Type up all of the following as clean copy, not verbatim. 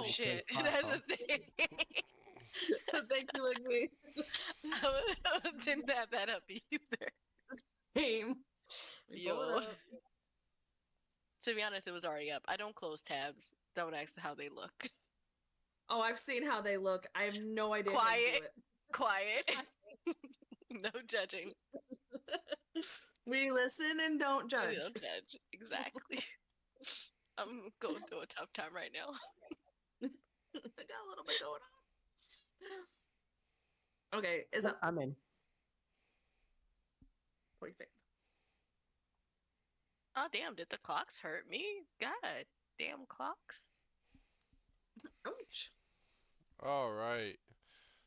Oh because shit, hot that's a sauce. thing. Thank you, Lexi. I didn't have that up either. Same. Pull it Yo. up. To be honest, it was already up. I don't close tabs. Don't ask how they look. Oh, I've seen how they look. I have no idea how to Quiet. do it. Quiet. No judging. We listen and don't judge. Don't judge. Exactly. I'm going through a tough time right now. I got a little bit going on. Okay, is that I'm in. perfect? Oh damn, did the clocks hurt me? God damn clocks. Ouch. All right.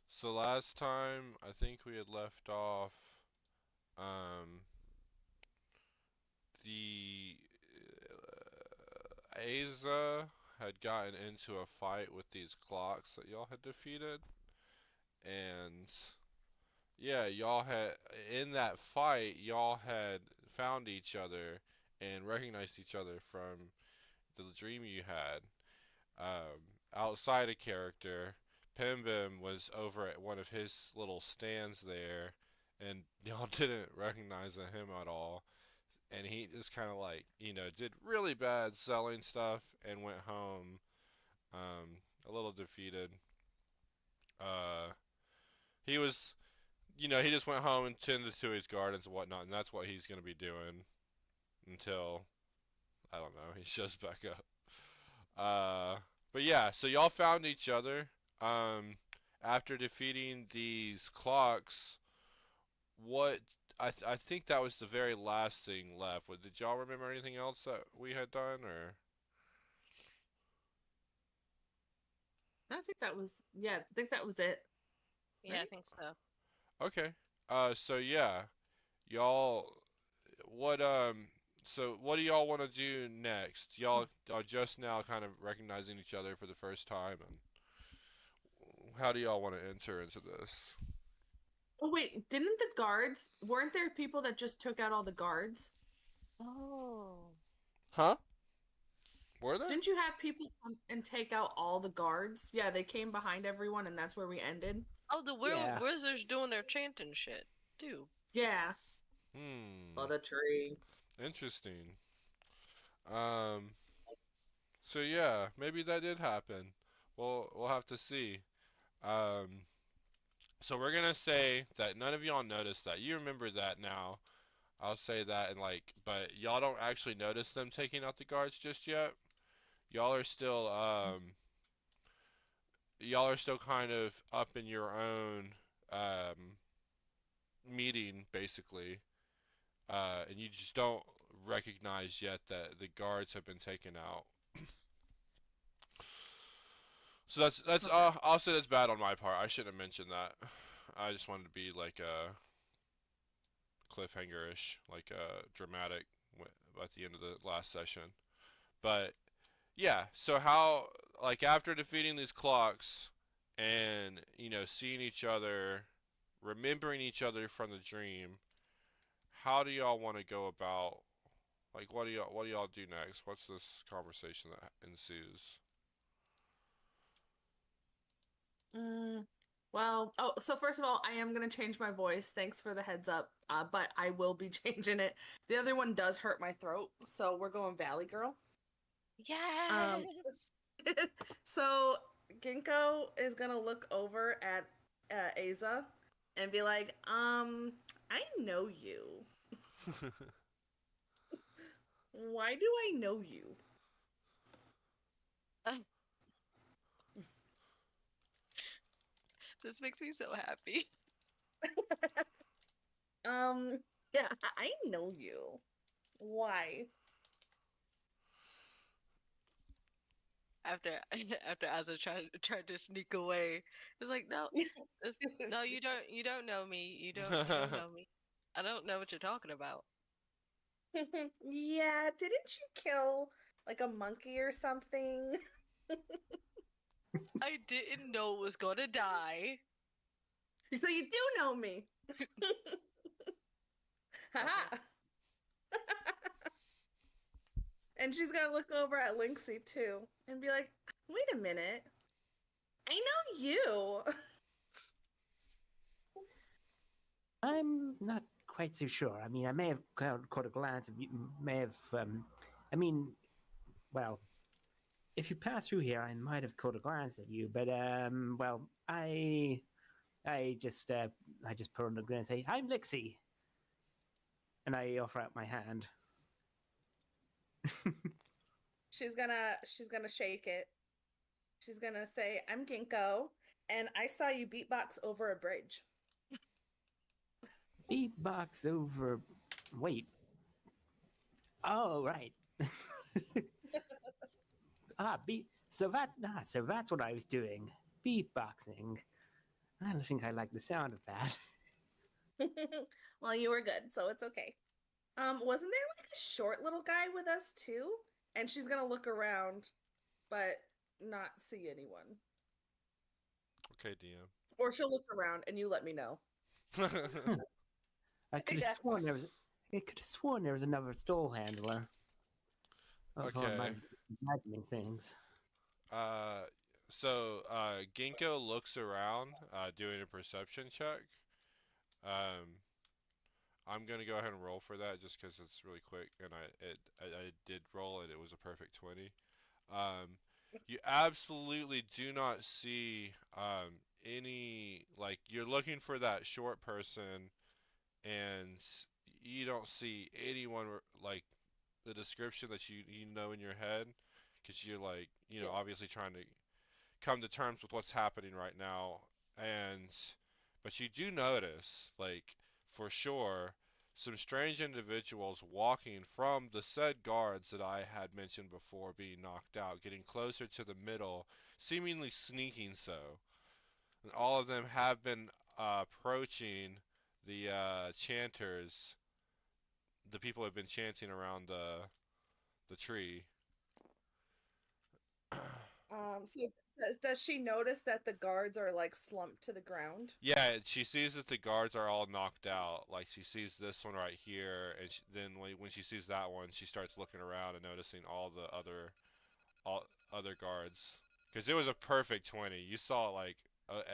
So last time I think we had left off the Asa had gotten into a fight with these clocks that y'all had defeated, and yeah, y'all had in that fight y'all had found each other and recognized each other from the dream you had. Um, Outside of character, Pimbim was over at one of his little stands there, and y'all didn't recognize him at all. And he just kind of like, did really bad selling stuff and went home a little defeated. Uh, he was, he just went home and tended to his gardens and whatnot, and that's what he's going to be doing until, I don't know, he shows back up. But yeah, so y'all found each other. Um, After defeating these clocks, what I think that was the very last thing left. Did y'all remember anything else that we had done, or? I think that was it. Yeah, I Right? think so. Okay. So yeah, y'all, what so what do y'all want to do next? Y'all are just now kind of recognizing each other for the first time, and how do y'all want to enter into this? Oh wait, weren't there people that just took out all the guards? Oh. Huh? Were there? Didn't you have people come and take out all the guards? Yeah, they came behind everyone and that's where we ended. Oh, the Yeah. wizards doing their chanting shit, too. Yeah. Hmm. Oh, the tree. Interesting. Um. So yeah, maybe that did happen. We'll have to see. Um. So we're gonna say that none of y'all noticed that. You remember that now. I'll say that and but y'all don't actually notice them taking out the guards just yet. Y'all are still y'all are still kind of up in your own um meeting basically. And you just don't recognize yet that the guards have been taken out. So that's Okay. I'll say that's bad on my part. I shouldn't have mentioned that. I just wanted to be like cliffhanger-ish, like dramatic at the end of the last session. But yeah, so how after defeating these clocks and seeing each other, remembering each other from the dream, how do y'all want to go about what do y'all do next? What's this conversation that ensues? Mm, well, so first of all, I am gonna change my voice. Thanks for the heads up. But I will be changing it. The other one does hurt my throat, so we're going Valley Girl. Um, Yes! so Ginkgo is gonna look over at Aza and be like, I know you. Why do I know you? This makes me so happy. Yeah, I know you. Why? After after Asa tried to sneak away, it's like no, you don't know me. You don't know me. I don't know what you're talking about. Yeah, didn't you kill like a monkey or something? I didn't know it was gonna die. So you do know me. Haha. And she's gonna look over at Lynxie too and be like, Wait a minute. I know you. I'm not quite so sure. I mean, I may have caught a glance of you, may have, I mean, well, if you pass through here, I might have caught a glance at you, but, well, I just put on a grin and say, I'm Lixie. And I offer out my hand. She's gonna shake it. She's gonna say, I'm Ginkgo, and I saw you beatbox over a bridge. Beatbox over. Wait. Oh, right. So that's what I was doing. Beatboxing. I don't think I like the sound of that. Well, you were good, so it's okay. Wasn't there like a short little guy with us too? And she's gonna look around, but not see anyone. Okay, DM. Or she'll look around and you let me know. I could have That's sworn fine. there was. I could have sworn there was another stall handler. Or Okay. am I imagining things? Ginkgo looks around, doing a perception check. Um, I'm gonna go ahead and roll for that just because it's really quick, and I did roll and it was a perfect 20. You absolutely do not see any, like, you're looking for that short person, and you don't see anyone like the description that you know in your head, because you're like, Yeah. obviously trying to come to terms with what's happening right now, and but you do notice, like, for sure, some strange individuals walking from the said guards that I had mentioned before being knocked out, getting closer to the middle, seemingly sneaking so. And all of them have been approaching the chanters, the people who have been chanting around the tree. So does she notice that the guards are like slumped to the ground? Yeah, she sees that the guards are all knocked out. Like, she sees this one right here, and then when she sees that one, she starts looking around and noticing all the all other guards. Because it was a perfect 20. You saw like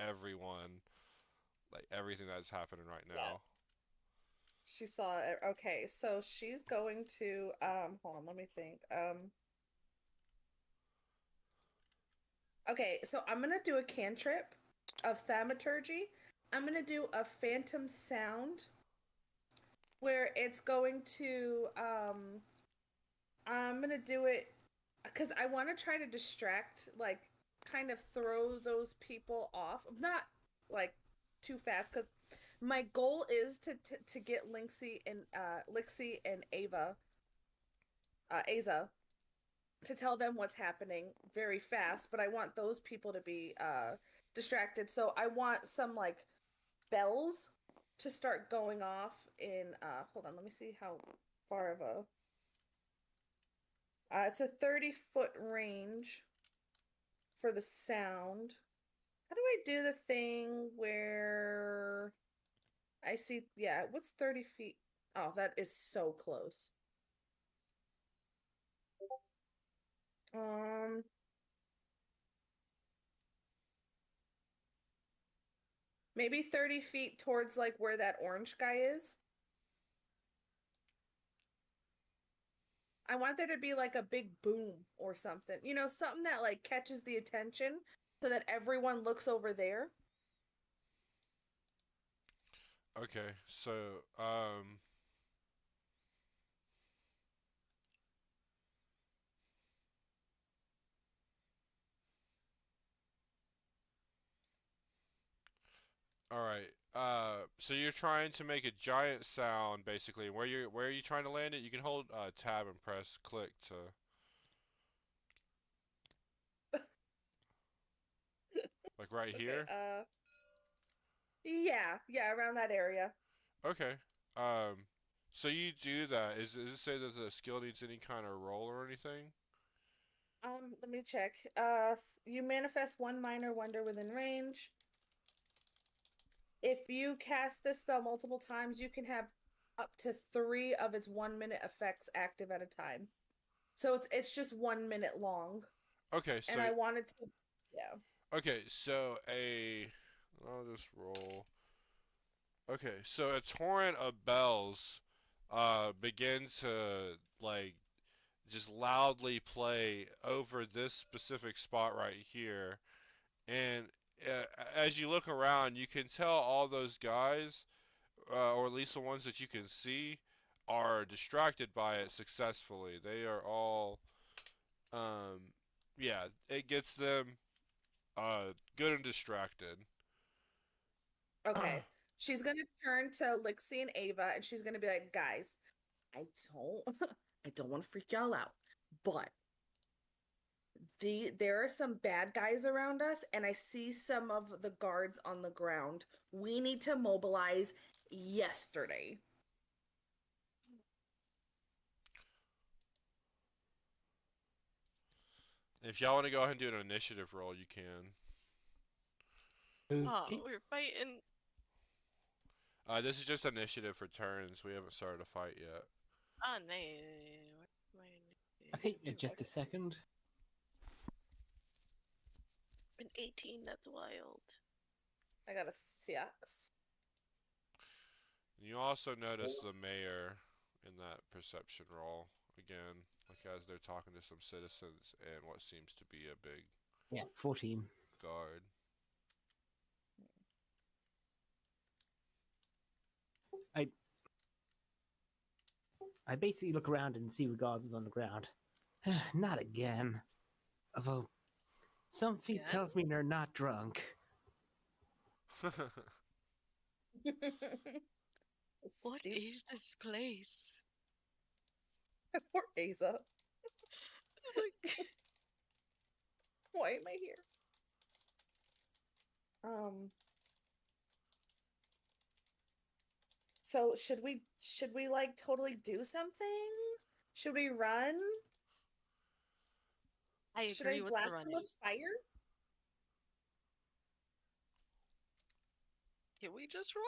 everyone, like everything that's happening right Yeah. now. She saw it. Okay, so she's going to hold on, let me think. Okay, so I'm gonna do a cantrip of thaumaturgy. I'm gonna do a phantom sound where it's going to I'm gonna do it because I want to try to distract, like, kind of throw those people off. Not like too fast, because my goal is to get Lixie and Aza, to tell them what's happening very fast. But I want those people to be distracted. So I want some like bells to start going off in. Hold on, let me see how far of a. It's a 30-foot range for the sound. How do I do the thing where I see, yeah, what's 30 feet? Oh, that is so close. Um, Maybe 30 feet towards like where that orange guy is. I want there to be like a big boom or something. You know, something that like catches the attention so that everyone looks over there. Okay, so all right. So you're trying to make a giant sound, basically. Where are you trying to land it? You can hold tab and press click to. Like right Okay, here. yeah, around that area. Okay. Um. So you do that. Does it say that the skill needs any kind of roll or anything? Let me check. You manifest one minor wonder within range. If you cast this spell multiple times, you can have up to 3 of its 1 minute effects active at a time. So it's just 1 minute long. Okay, and so I wanted to. Yeah. okay, so I'll just roll. Okay, so a torrent of bells begin to like just loudly play over this specific spot right here. And uh, as you look around, you can tell all those guys, or at least the ones that you can see, are distracted by it successfully. They are all, um, yeah, it gets them good and distracted. Okay. She's gonna turn to Lixie and Ava, and she's gonna be like, "Guys, I don't, I don't want to freak y'all out, but there are some bad guys around us, and I see some of the guards on the ground. We need to mobilize yesterday." If y'all want to go ahead and do an initiative roll, you can. Oh, Okay. we're fighting. This is just initiative for turns. We haven't started a fight yet. Oh, no. Okay, just a second. An 18, that's wild. I got a 6. You also notice the mayor in that perception roll again, like as they're talking to some citizens and what seems to be a big Yeah, 14. guard. I basically look around and see guards on the ground. Not again. Although, something Again? tells me they're not drunk. What is this place? Poor Asa. It's like, Why am I here? So should we like totally do something? Should we run? I Should I agree with the blast them running. with fire? Can we just run?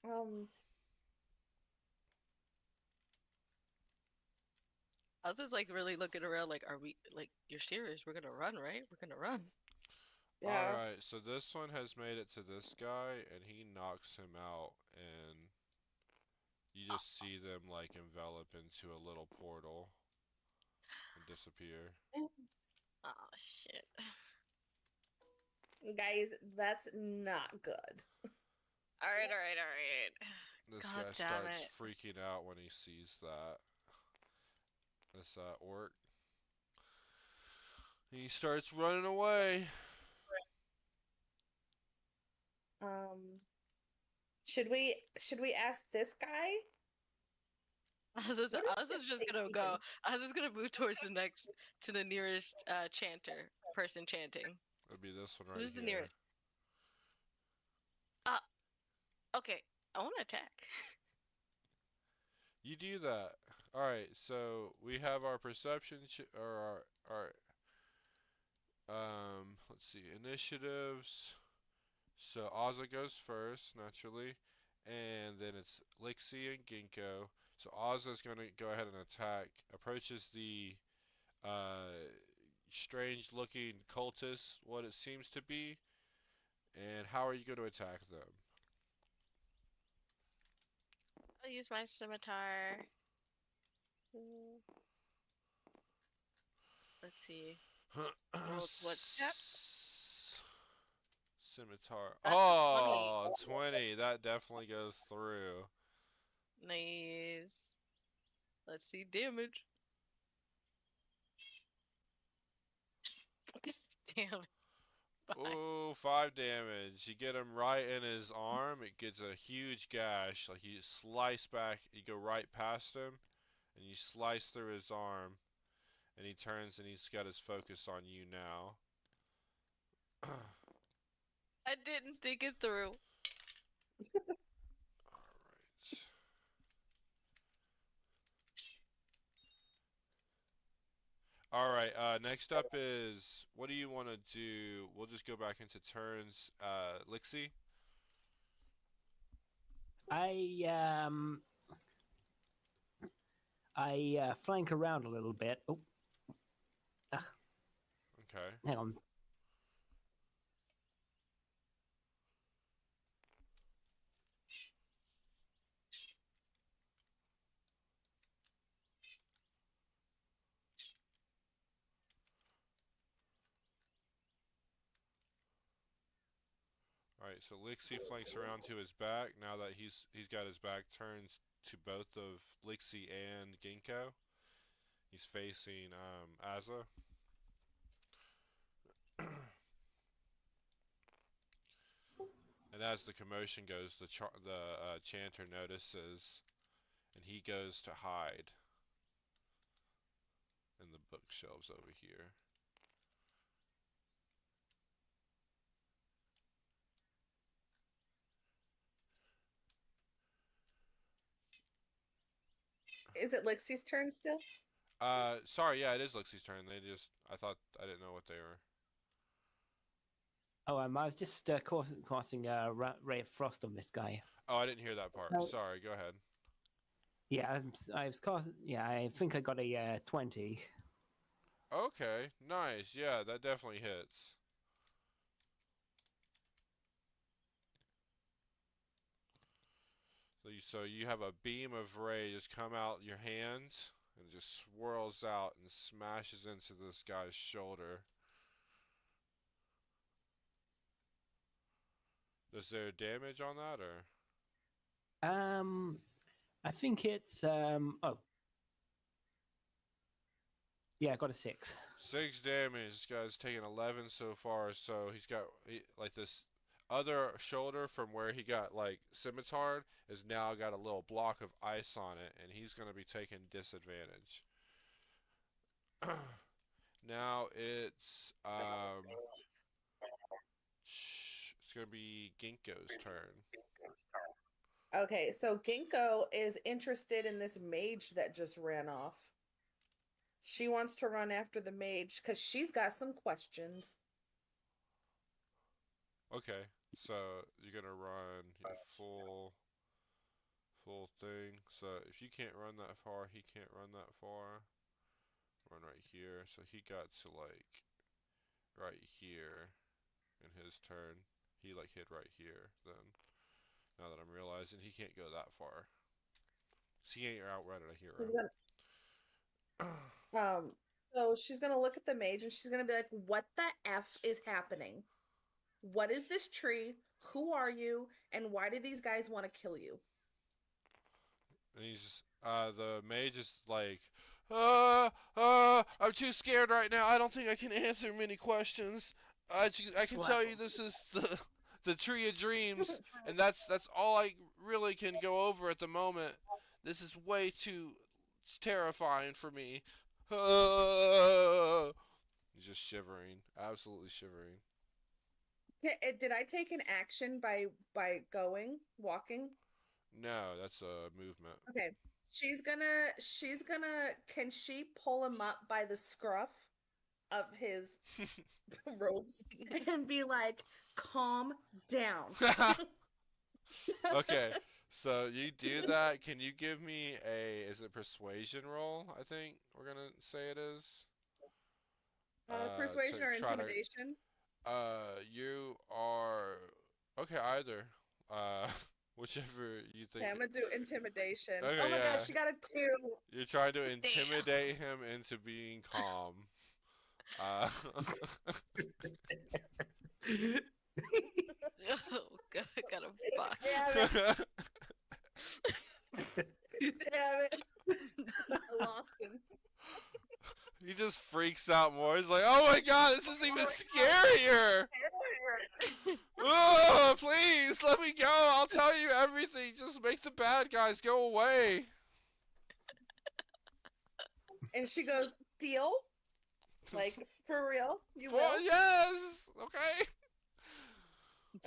Um, I was just like really looking around, like, are we like you're serious? We're gonna run, right? We're gonna run. yeah. Alright, so this one has made it to this guy, and he knocks him out, and you just see them like envelop into a little portal and disappear. Oh shit. Guys, that's not good. Alright, alright, alright. This God guy damn starts it. freaking out when he sees that. This orc. He starts running away. Um, should we ask this guy? I was What is just this gonna thing go. even? I was just gonna move towards to the nearest chanter person chanting. It'd be this one right Who's the here. nearest? Okay, I want to attack. You do that. Alright, so we have our perception or let's see, initiatives. So Ozza goes first, naturally, and then it's Lixie and Ginkgo. So Ozza's gonna go ahead and attack. Approaches the strange looking cultist, what it seems to be. And how are you going to attack them? I'll use my scimitar. Let's see. What's that? Scimitar. That's a 20. Oh, 20. That definitely goes through. Nice. Let's see damage. Damn. Bye. Ooh, 5 damage. You get him right in his arm. It gets a huge gash. Like you slice back, you go right past him, and you slice through his arm, and he turns and he's got his focus on you now. I didn't think it through. Alright, next up is, what do you want to do? We'll just go back into turns. Lixie? I I flank around a little bit. Oh, Okay. hang on. Alright, so Lixie flanks around to his back now that he's got his back turned to both of Lixie and Ginkgo. He's facing Azza. And as the commotion goes, the chanter notices, and he goes to hide in the bookshelves over here. Is it Lixie's turn still? Sorry, yeah, it is Lixie's turn. I didn't know what they were. Oh, I was just casting a ray of frost on this guy. Oh, I didn't hear that part. No. Sorry, go ahead. Yeah, I was cast. Yeah, I think I got a 20. Okay, nice. Yeah, that definitely hits. So you have a beam of ray just come out your hands and just swirls out and smashes into this guy's shoulder. Is there damage on that or? I think it's oh. Yeah, I got a 6. 6 damage. This guy's taken 11 so far. So he's got like this other shoulder from where he got like scimitard has now got a little block of ice on it, and he's gonna be taking disadvantage. Now it's gonna be Ginkgo's turn. Okay, so Ginkgo is interested in this mage that just ran off. She wants to run after the mage because she's got some questions. Okay, so you're gonna run your full thing. So if you can't run that far, he can't run that far. Run right here. So he got to like right here in his turn. He like hit right here then. Now that I'm realizing he can't go that far. So he ain't outrunning a hero. So she's gonna look at the mage and she's gonna be like, "What the f is happening? What is this tree? Who are you? And why do these guys want to kill you?" And he's the mage is like, I'm too scared right now. I don't think I can answer many questions. I can tell you this is the Tree of Dreams, and that's all I really can go over at the moment. This is way too terrifying for me. He's just shivering, absolutely shivering. Did I take an action by walking? No, that's a movement. Okay. She's gonna can she pull him up by the scruff of his robes and be like, "Calm down." Okay, so you do that. Can you give me is it persuasion roll? I think we're gonna say it is. Persuasion or intimidation? You are okay. Either. Whichever you think. Okay, I'm gonna do intimidation. Okay, oh my yeah. gosh, she got a 2. You're trying to intimidate him into being calm. Oh, God, I got a fuck. Damn it. I lost him. He just freaks out more. He's like, "Oh my God, this is even scarier! Oh, please let me go. I'll tell you everything. Just make the bad guys go away." And she goes, "Deal? Like, for real? You will?" Yes. Okay.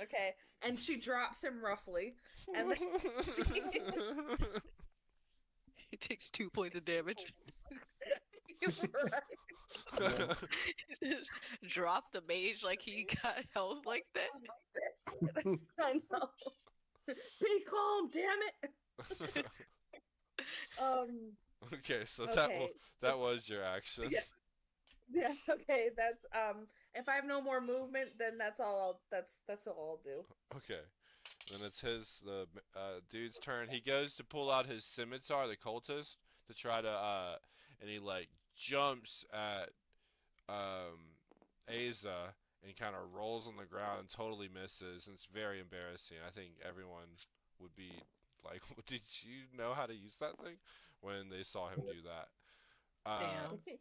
Okay. And she drops him roughly. And then He takes 2 points of damage. Drop the mage like he got health like that. I know. Be calm, damn it. Okay, so Okay. that was your action. Yeah. Yeah. Okay. That's If I have no more movement, then that's all. That's all I'll do. Okay. Then it's the dude's turn. He goes to pull out his scimitar, the cultist, to try to and he like jumps at Aza and kind of rolls on the ground and totally misses. And it's very embarrassing. I think everyone would be like, "Did you know how to use that thing?" when they saw him do that. Damn.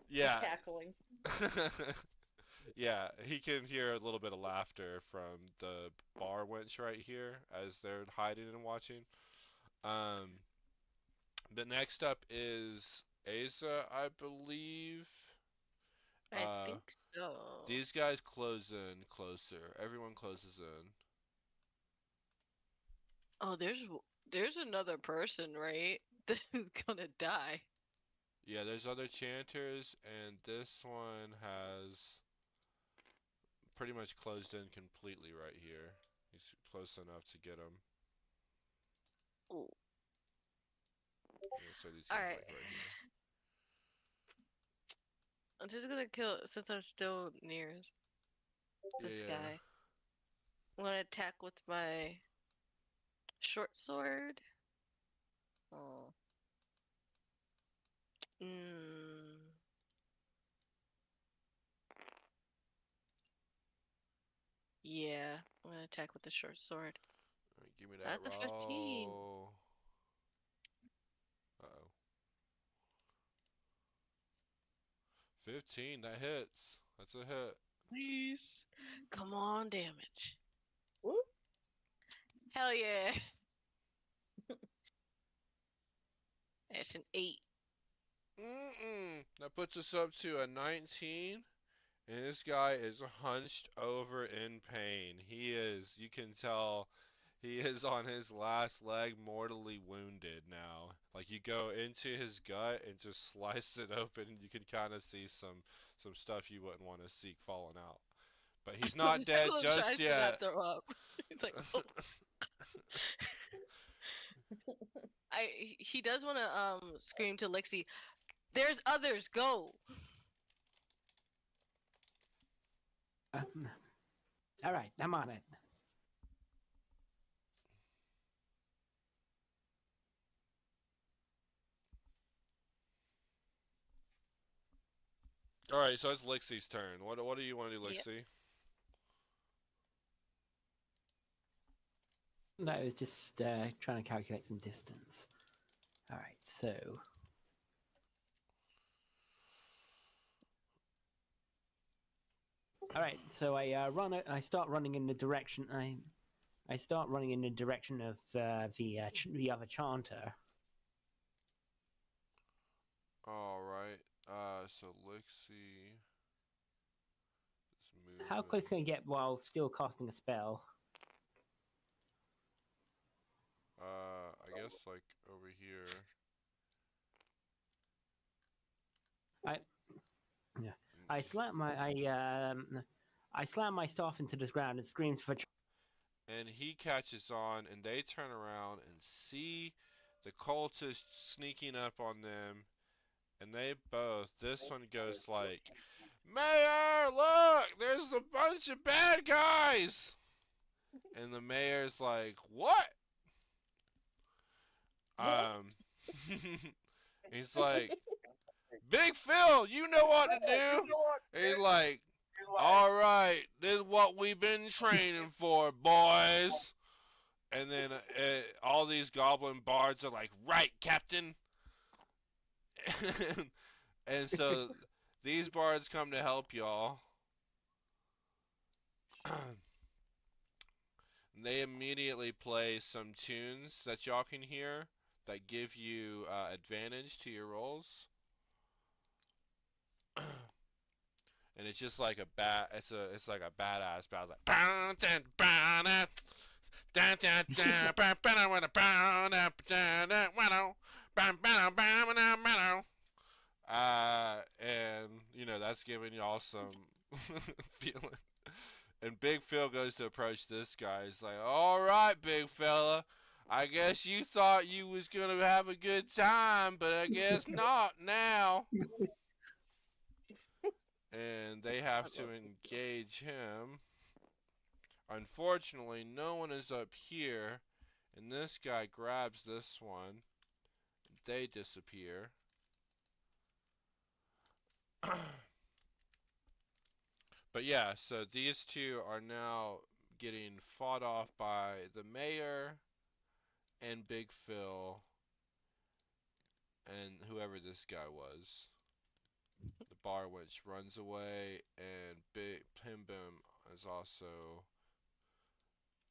Yeah. Cackling. Yeah, he can hear a little bit of laughter from the bar wench right here as they're hiding and watching. Um, but next up is Asa, I believe. I Uh, think so. these guys close in closer. Everyone closes in. Oh, there's another person, right? Who's gonna die. Yeah, there's other chanters, and this one has pretty much closed in completely right here. He's close enough to get him. Ooh. Yeah, so these All guys right. like right here. I'm just gonna kill since I'm still near this Yeah, yeah. guy. I'm gonna attack with my short sword. Oh. Mm. Yeah, I'm gonna attack with the short sword. Alright, give me that That's a 15. roll. Uh-oh. 15, that hits. That's a hit. Please. Come on, damage. Whoop. Hell yeah. That's an 8. That puts us up to a 19. And this guy is hunched over in pain. You can tell, he is on his last leg, mortally wounded now. Like you go into his gut and just slice it open, and you can kind of see some stuff you wouldn't want to see falling out. But he's not dead Dylan just tries to yet. not throw up. He's like, oh. He does want to scream to Lixie, "There's others, go!" All right, I'm on it. All right, so it's Lixie's turn. What do you want to do, Yep. Lixie? No, I was just trying to calculate some distance. All right, so. All right, so I start running in the direction. I start running in the direction of the other chanter. All right. So Lixie. How close can I get while still casting a spell? I guess like over here. I slam my staff into the ground and scream for. And he catches on, and they turn around and see the cultists sneaking up on them, and they both. This one goes like, "Mayor, look! There's a bunch of bad guys!" And the mayor's like, "What?" He's like, "Big Phil, you know what to do." And he's like, "All right, this is what we've been training for, boys." And then all these goblin bards are like, "Right, Captain." And so these bards come to help y'all. They immediately play some tunes that y'all can hear that give you advantage to your rolls. And it's just like it's like a badass battle, and you know that's giving y'all some feeling. And Big Phil goes to approach this guy. He's like, "All right, big fella, I guess you thought you was gonna have a good time, but I guess not now. And they I have to love engage him. Unfortunately, no one is up here, and this guy grabs this one. They disappear. But yeah, so these two are now getting fought off by the mayor and Big Phil and whoever this guy was. The bar witch runs away, and Big Pim Bim is also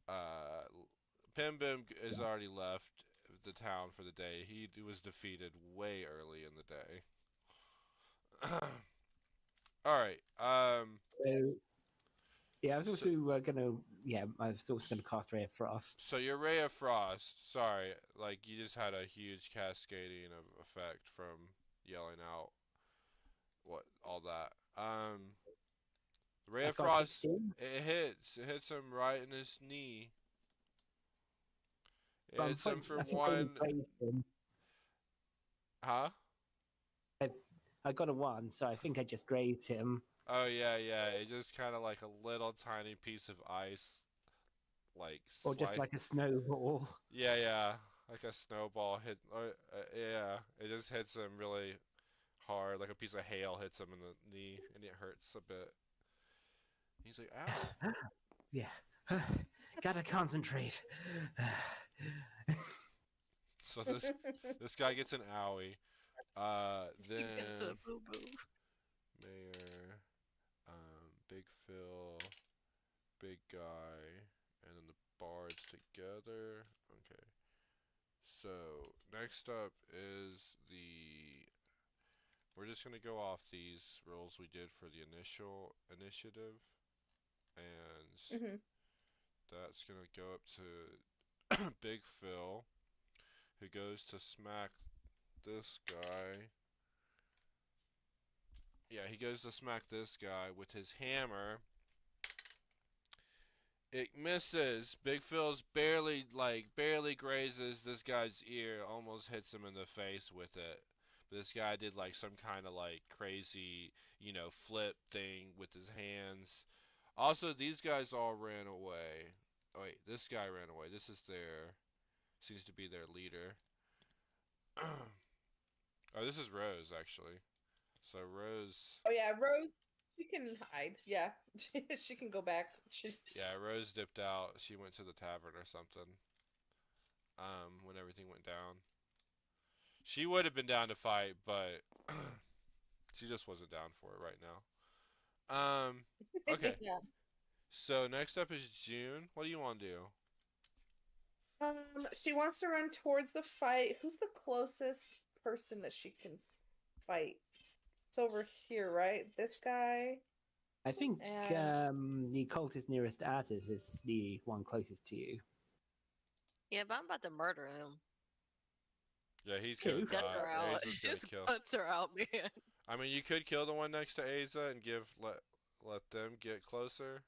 uh Pim Bim is already left the town for the day. He was defeated way early in the day. All right. So yeah, I was So, also gonna. Yeah, I was also gonna cast Ray of Frost. so your Ray of Frost. Sorry, like you just had a huge cascading of effect from yelling out what all that. Ray I of got Frost. 16. It hits. It hits him right in his knee. It But hits him for I think I only one. grazed him. Huh? I got a 1, so I think I just grazed him. Oh yeah, yeah. It just kind of like a little tiny piece of ice, like Or just slide. like a snowball. Yeah, yeah. Like a snowball hit. Yeah. It just hits him really hard, like a piece of hail hits him in the knee, and it hurts a bit. He's like, "Ow." Yeah. Gotta concentrate. So this guy gets an owie. It's a Then boo boo. Mayor, Big Phil, Big Guy, and then the bards together. Okay. So next up is the. We're just gonna go off these rolls we did for the initial initiative, and Mhm. that's gonna go up to Big Phil, who goes to smack this guy. Yeah, he goes to smack this guy with his hammer. It misses. Big Phil's barely grazes this guy's ear, almost hits him in the face with it. This guy did like some kind of like crazy, flip thing with his hands. Also, these guys all ran away. Oh wait, this guy ran away. This is seems to be their leader. Oh, this is Rose actually. So Rose, Oh yeah, Rose. She can hide. Yeah, she can go back. yeah, Rose dipped out. She went to the tavern or something. When everything went down. She would have been down to fight, but she just wasn't down for it right now. Okay. Yeah. So next up is June. What do you want to do? She wants to run towards the fight. Who's the closest person that she can fight? It's over here, right? This guy. I think And the cultist nearest Artis is the one closest to you. Yeah, but I'm about to murder him. Yeah, he's True. gonna His guts die. are out. Aza's gonna His kill. guts are out, man. I mean, you could kill the one next to Aza and let them get closer.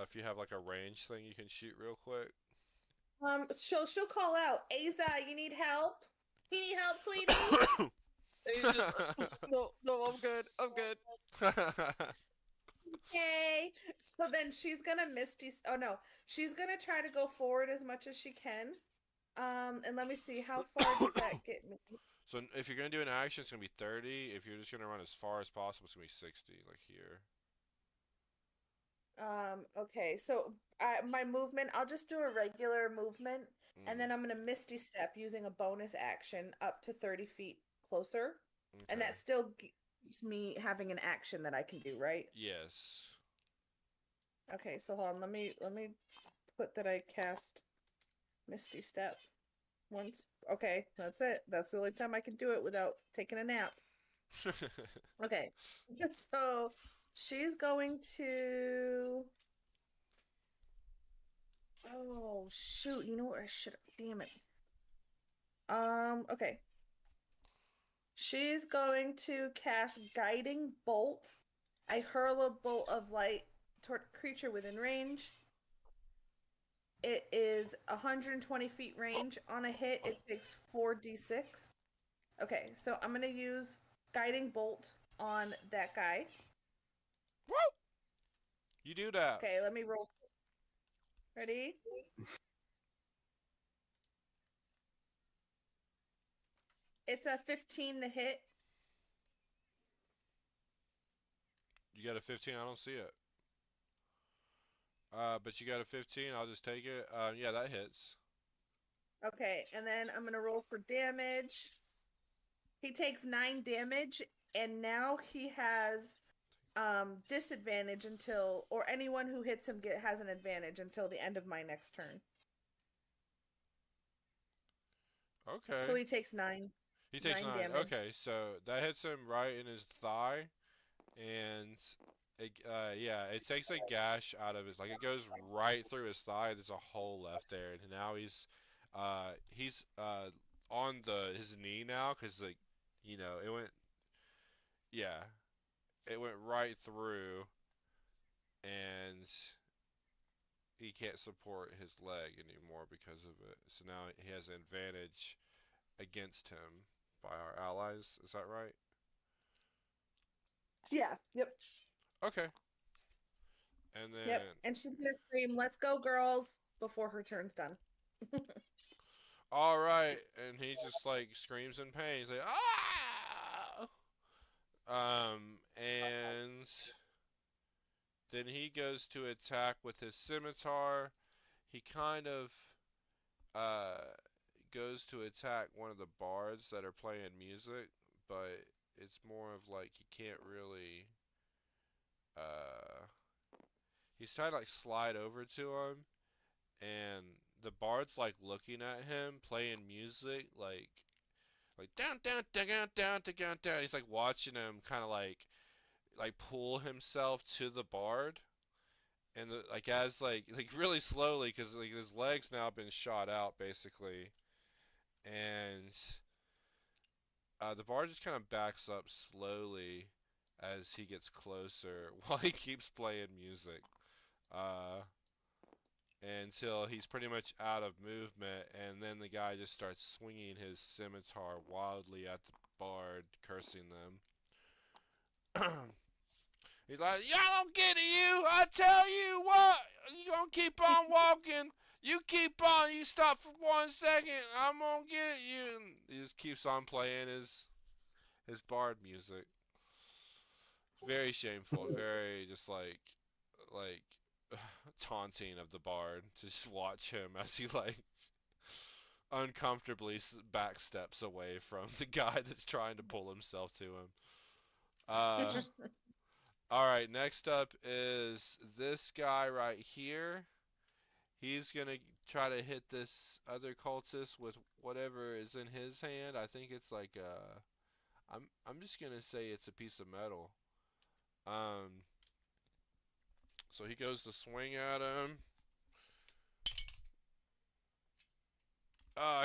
If you have like a range thing, you can shoot real quick. she'll call out, Aza, you need help? You need help, sweetie? He's just, no, I'm good. I'm good. Okay. So then she's gonna oh no, she's gonna try to go forward as much as she can. And let me see, how far does that get me? So if you're gonna do an action, it's gonna be 30. If you're just gonna run as far as possible, it's gonna be 60, like here. Okay, so my movement, I'll just do a regular movement, and then I'm gonna Misty Step using a bonus action up to 30 feet closer, and Okay. that still gives me having an action that I can do, right? Yes. Okay, so hold on, let me put that I cast Misty Step once. Okay, that's it. That's the only time I can do it without taking a nap. Okay, so she's going to. Oh shoot! You know what? I should. Damn it. Okay. She's going to cast Guiding Bolt. I hurl a bolt of light toward a creature within range. It is 120 feet range. On a hit, it takes 4d6. Okay, so I'm gonna use Guiding Bolt on that guy. Woo! You do that. Okay, let me roll. Ready? It's a 15 to hit. You got a 15. I don't see it. But you got a 15. I'll just take it. Yeah, that hits. Okay, and then I'm gonna roll for damage. He takes 9 damage, and now he has disadvantage until, or anyone who hits him has an advantage until the end of my next turn. Okay. So he takes 9. He takes 9. damage. Okay, so that hits him right in his thigh, and it, yeah, it takes a gash out of his, like it goes right through his thigh. There's a hole left there, and now he's on his knee now, 'cause like, you know, it went, yeah, it went right through, and he can't support his leg anymore because of it. So now he has an advantage against him by our allies. Is that right? Yeah. Yep. Okay. And then, Yep. And she's gonna scream, "Let's go, girls!" before her turn's done. all right, and he just like screams in pain. He's like, ah! And then he goes to attack with his scimitar. He kind of uh goes to attack one of the bards that are playing music, but it's more of like he can't really uh he's trying to like slide over to him, and the bard's like looking at him playing music like down down down down down down down. He's like watching him kind of like pull himself to the bard, and like as like really slowly, because like his legs now been shot out basically, and the bard just kind of backs up slowly as he gets closer while he keeps playing music. Uh, until he's pretty much out of movement, and then the guy just starts swinging his scimitar wildly at the bard, cursing them. He's like, "Y'all don't get it, you! I tell you what, you gonna keep on walking. You keep on. You stop for 1 second. I'm gonna get you." And he just keeps on playing his bard music. Very shameful. Very just like taunting of the bard to just watch him as he like uncomfortably backsteps away from the guy that's trying to pull himself to him. All right, next up is this guy right here. He's gonna try to hit this other cultist with whatever is in his hand. I think it's like I'm just gonna say it's a piece of metal. Um, so he goes to swing at him.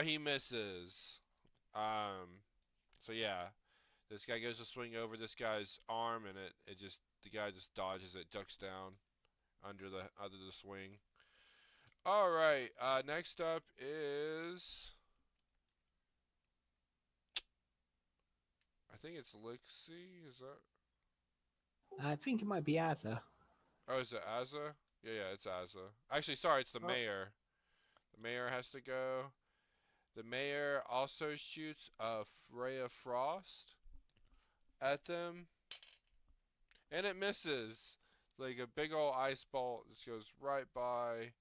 He misses. Um, so yeah, this guy goes to swing over this guy's arm, and it just the guy just dodges it, ducks down under the swing. All right. Next up is I think it's Lixie. Is that? I think it might be Azza. Oh, is it Azza? Yeah, it's Azza. Actually, sorry, it's the mayor. The mayor has to go. The mayor also shoots a ray of frost at them, and it misses. Like a big old ice bolt just goes right by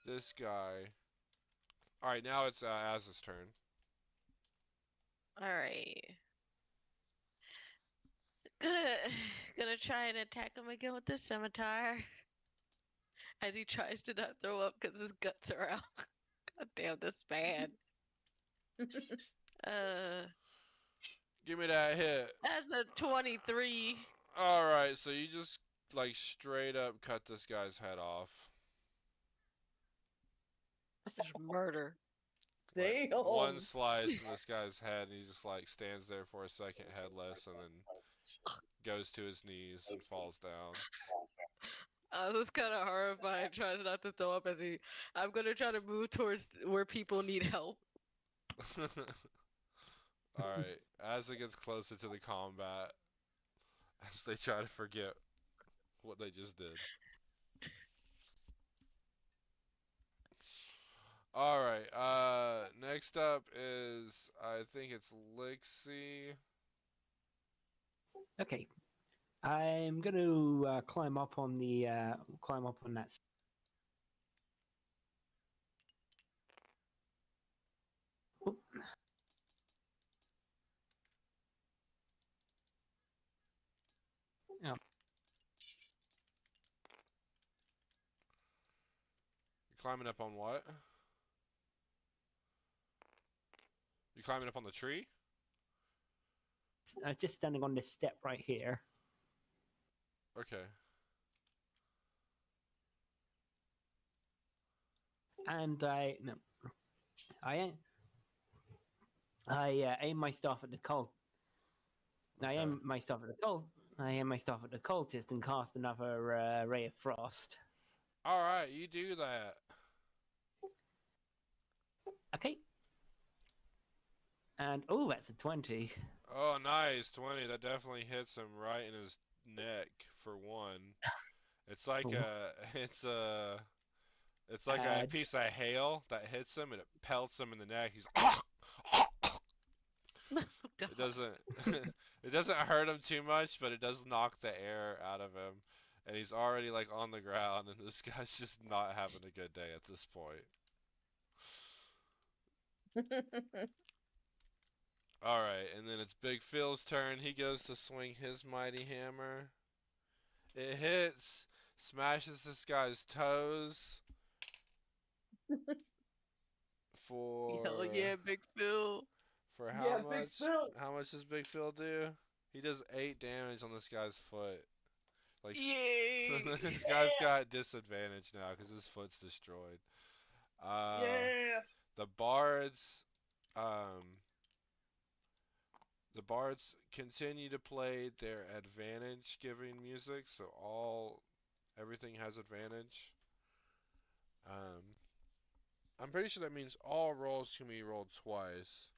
this guy. All right, now it's Azza's turn. All right. Gonna try and attack him again with the scimitar. As he tries to not throw up because his guts are out. God damn, this bad. Give me that hit. That's a 23. All right, so you just like straight up cut this guy's head off. Just murder. Damn. One slice in this guy's head, and he just like stands there for a second headless, and then goes to his knees and falls down. I was just kind of horrified, tries not to throw up as he. I'm gonna try to move towards where people need help. Alright, as it gets closer to the combat, as they try to forget what they just did. Alright, next up is, I think it's Lixie. Okay, I'm going to climb up on that. Oop. Oh, You're climbing up on what? You climbing up on the tree? just standing on this step right here, Okay. and I aim my stuff at the cult. I Okay. aim my stuff at the cult. I aim my stuff at the cultist and cast another ray of frost. Alright, you do that. Okay. And oh, that's a 20. Oh, nice. 20. That definitely hits him right in his neck for one. It's like For it's like a Uh, piece of hail that hits him and it pelts him in the neck. He's God. It doesn't it doesn't hurt him too much, but it does knock the air out of him. And he's already like on the ground and this guy's just not having a good day at this point. Alright, and then it's Big Phil's turn. He goes to swing his mighty hammer. It hits, smashes this guy's toes for Hell yeah, Big Phil. how Yeah, Big much? Phil. How much does Big Phil do? He does 8 damage on this guy's foot. Like Yay! this guy's got disadvantage now because his foot's destroyed. Yeah. The bards, um, the bards continue to play their advantage giving music, so everything has advantage. I'm pretty sure that means all rolls can be rolled twice.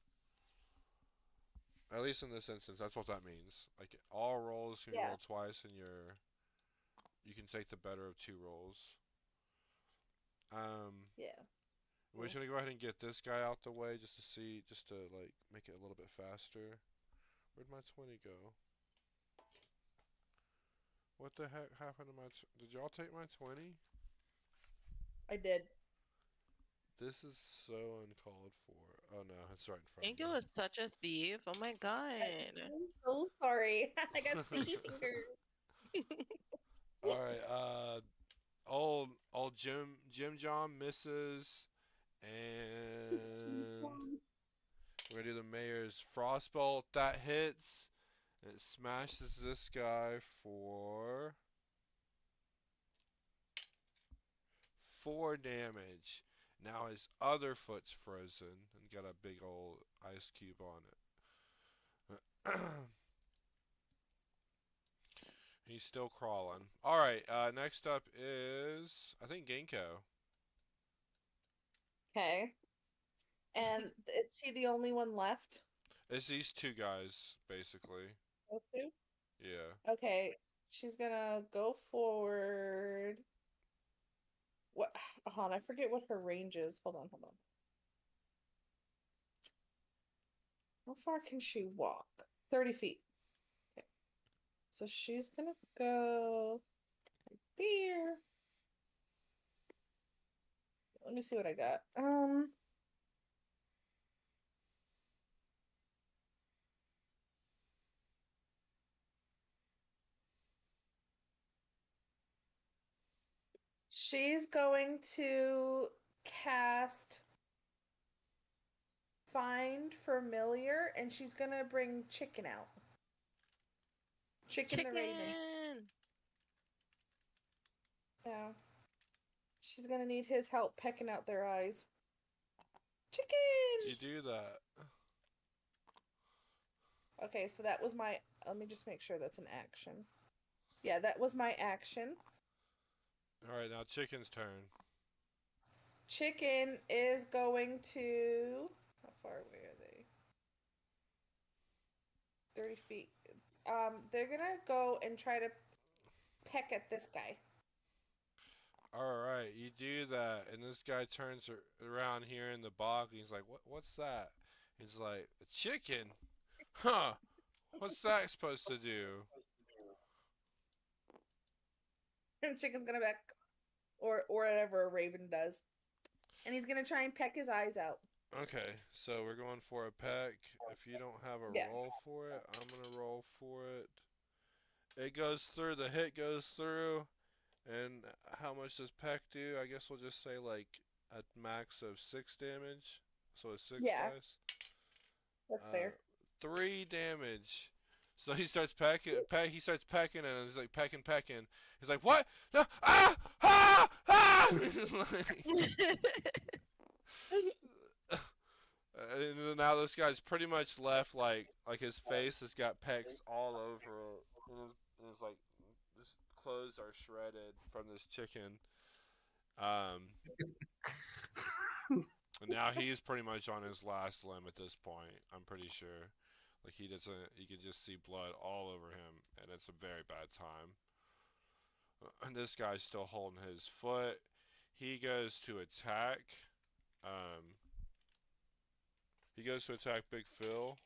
At least in this instance, that's what that means. Like all rolls can be Yeah. rolled twice, and you can take the better of 2 rolls. Yeah. We're just gonna go ahead and get this guy out the way just to like make it a little bit faster. Where'd my 20 go? What the heck happened to did y'all take my 20? I did. This is so uncalled for. Oh no, it's right in front of Angel me. is such a thief. Oh my god. I'm so sorry. I got sticky fingers. Alright, old Jim John misses, and we're gonna do the mayor's frostbolt. That hits. And it smashes this guy for 4 damage. Now his other foot's frozen and got a big old ice cube on it. He's still crawling. Alright, next up is, I think, Ginkgo. Okay. And is he the only one left? It's these 2 guys, basically. Those two? Yeah. Okay. She's gonna go forward. What? Hold on, I forget what her range is. Hold on. How far can she walk? 30 feet. Okay. So she's gonna go right there. Let me see what I got. She's going to cast Find Familiar, and she's gonna bring Chicken out. Chicken the Raven. Chicken. Yeah. She's gonna need his help pecking out their eyes. Chicken! You do that. Okay, so that was my. Let me just make sure that's an action. Yeah, that was my action. All right, now chicken's turn. Chicken is going to. How far away are they? 30 feet. They're gonna go and try to peck at this guy. All right, you do that, and this guy turns around here in the bog, and he's like, What's that?" He's like, "A chicken? Huh? What's that supposed to do?" And Chicken's gonna peck, or whatever a raven does, and he's gonna try and peck his eyes out. Okay, so we're going for a peck. If you don't have a Yeah. roll for it, I'm gonna roll for it. It goes through. The hit goes through. And how much does peck do? I guess we'll just say like a max of 6 damage. So it's 6 Yeah, dice. that's fair. 3 damage. So he starts he starts pecking and he's like pecking. He's like, "What? No! Ah! Ah! Ah!" He's like, and then now this guy's pretty much left like his face has got pecks all over it. And his like his clothes are shredded from this chicken. Um, and now he's pretty much on his last limb at this point. I'm pretty sure. Like he doesn't, you can just see blood all over him, and it's a very bad time. And this guy's still holding his foot. He goes to attack. Um, he goes to attack Big Phil.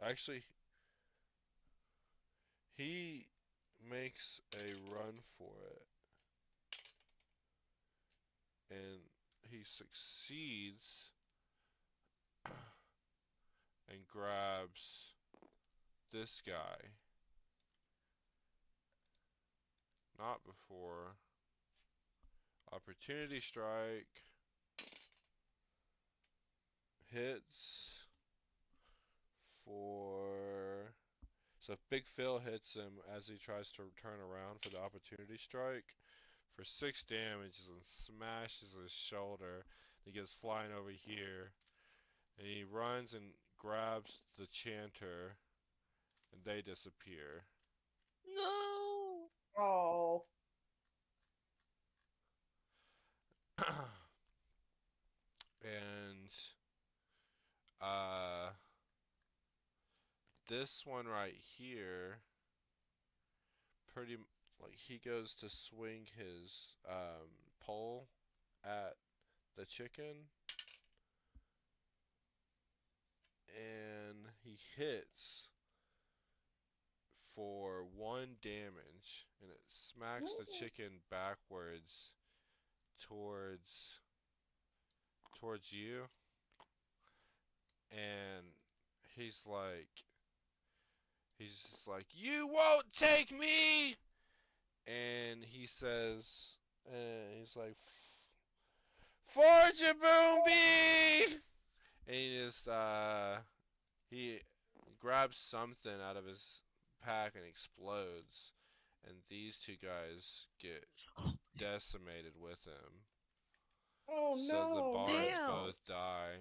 Actually, he makes a run for it, and he succeeds and grabs this guy. Not before. Opportunity strike hits for. So if Big Phil hits him as he tries to turn around for the opportunity strike for 6 damage and smashes his shoulder. He goes flying over here and he runs and grabs the chanter and they disappear. No. Oh, And uh this one right here pretty like he goes to swing his pole at the chicken and he hits for 1 damage and it smacks the chicken backwards towards you and he's like he's just like, "You won't take me!" And he says he's like, "Forge a boomby!" And he just he grabs something out of his pack and explodes, and these two guys get decimated with him. oh So the no! bards Damn. both die.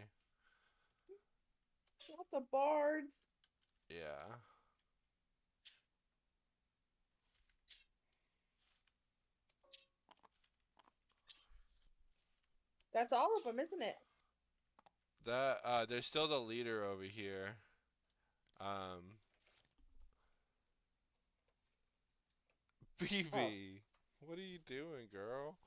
Not the bards. Yeah. That's all of them, isn't it? That there's still the leader over here. Um Oh, BB, what are you doing, girl?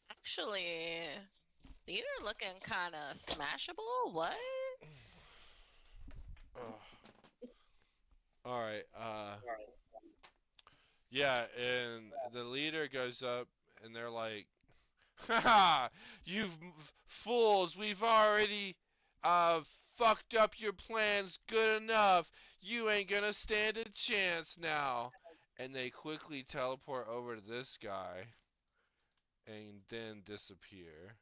Actually, you're looking kind of smashable. What? All right. Yeah, and the leader goes up, and they're like, "Haha, you fools! We've already uh fucked up your plans good enough. You ain't gonna stand a chance now." And they quickly teleport over to this guy, and then disappear.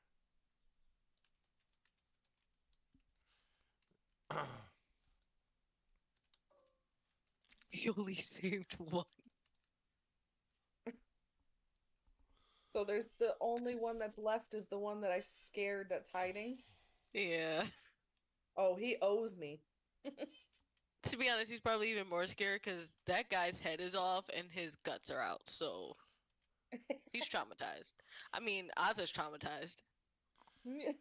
You only saved one. so there's the only one that's left is the one that I scared that's hiding. Yeah. Oh, he owes me. To be honest, he's probably even more scared because that guy's head is off and his guts are out. So he's traumatized. I mean, Oz's traumatized. You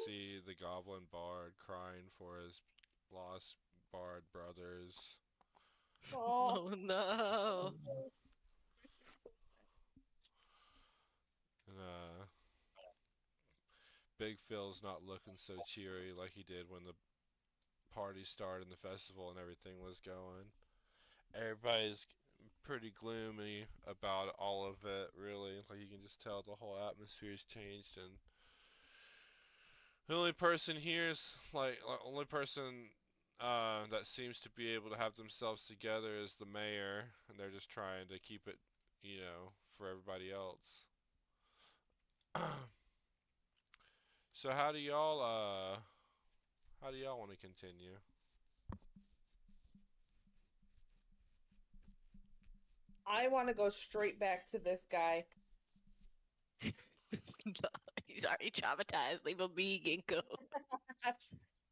see the Goblin Bard crying for his lost Bard brothers. Oh, Oh no. And Big Phil's not looking so cheery like he did when the party started and the festival and everything was going. Everybody's pretty gloomy about all of it, really. Like you can just tell the whole atmosphere's changed, and the only person here's only person that seems to be able to have themselves together is the mayor, and they're just trying to keep it, for everybody else. So how do y'all want to continue? I want to go straight back to this guy. He's already traumatized. Leave him be, Ginkgo.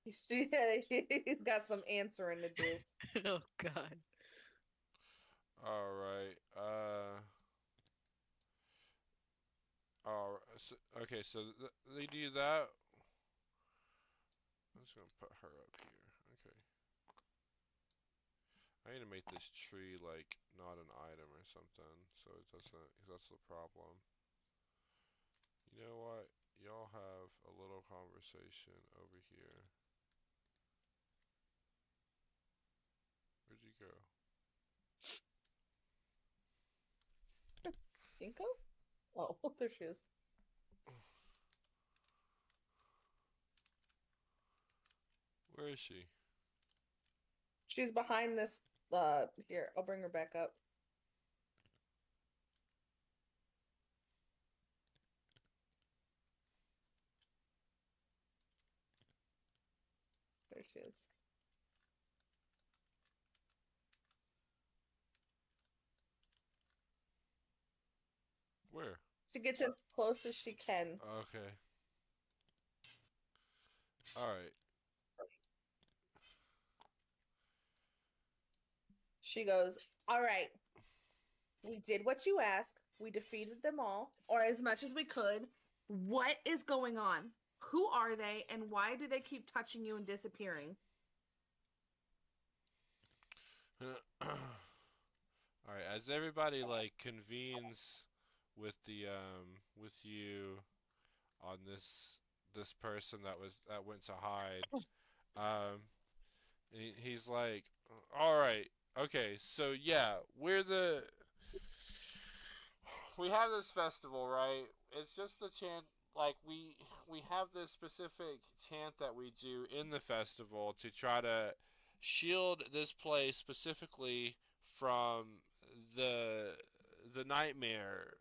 He's got some answering to do. Oh God. All right. Okay. So they do that. I'm just gonna put her up here. Okay. I need to make this tree like not an item or something, so it doesn't. 'Cause that's the problem. You know what? Y'all have a little conversation over here. Where'd you go? Ginkgo? Oh, there she is. Where is she? She's behind this. Here, I'll bring her back up. There she is. Where? She gets as close as she can. Okay. All right. She goes, "All right, we did what you asked. We defeated them all, or as much as we could. What is going on? Who are they, and why do they keep touching you and disappearing?" All right. As everybody like convenes with the with you on this person that went to hide, um, he's like, all right, okay, so yeah, we have this festival, right? It's just the chant, like we have this specific chant that we do in the festival to try to shield this place specifically from the the nightmare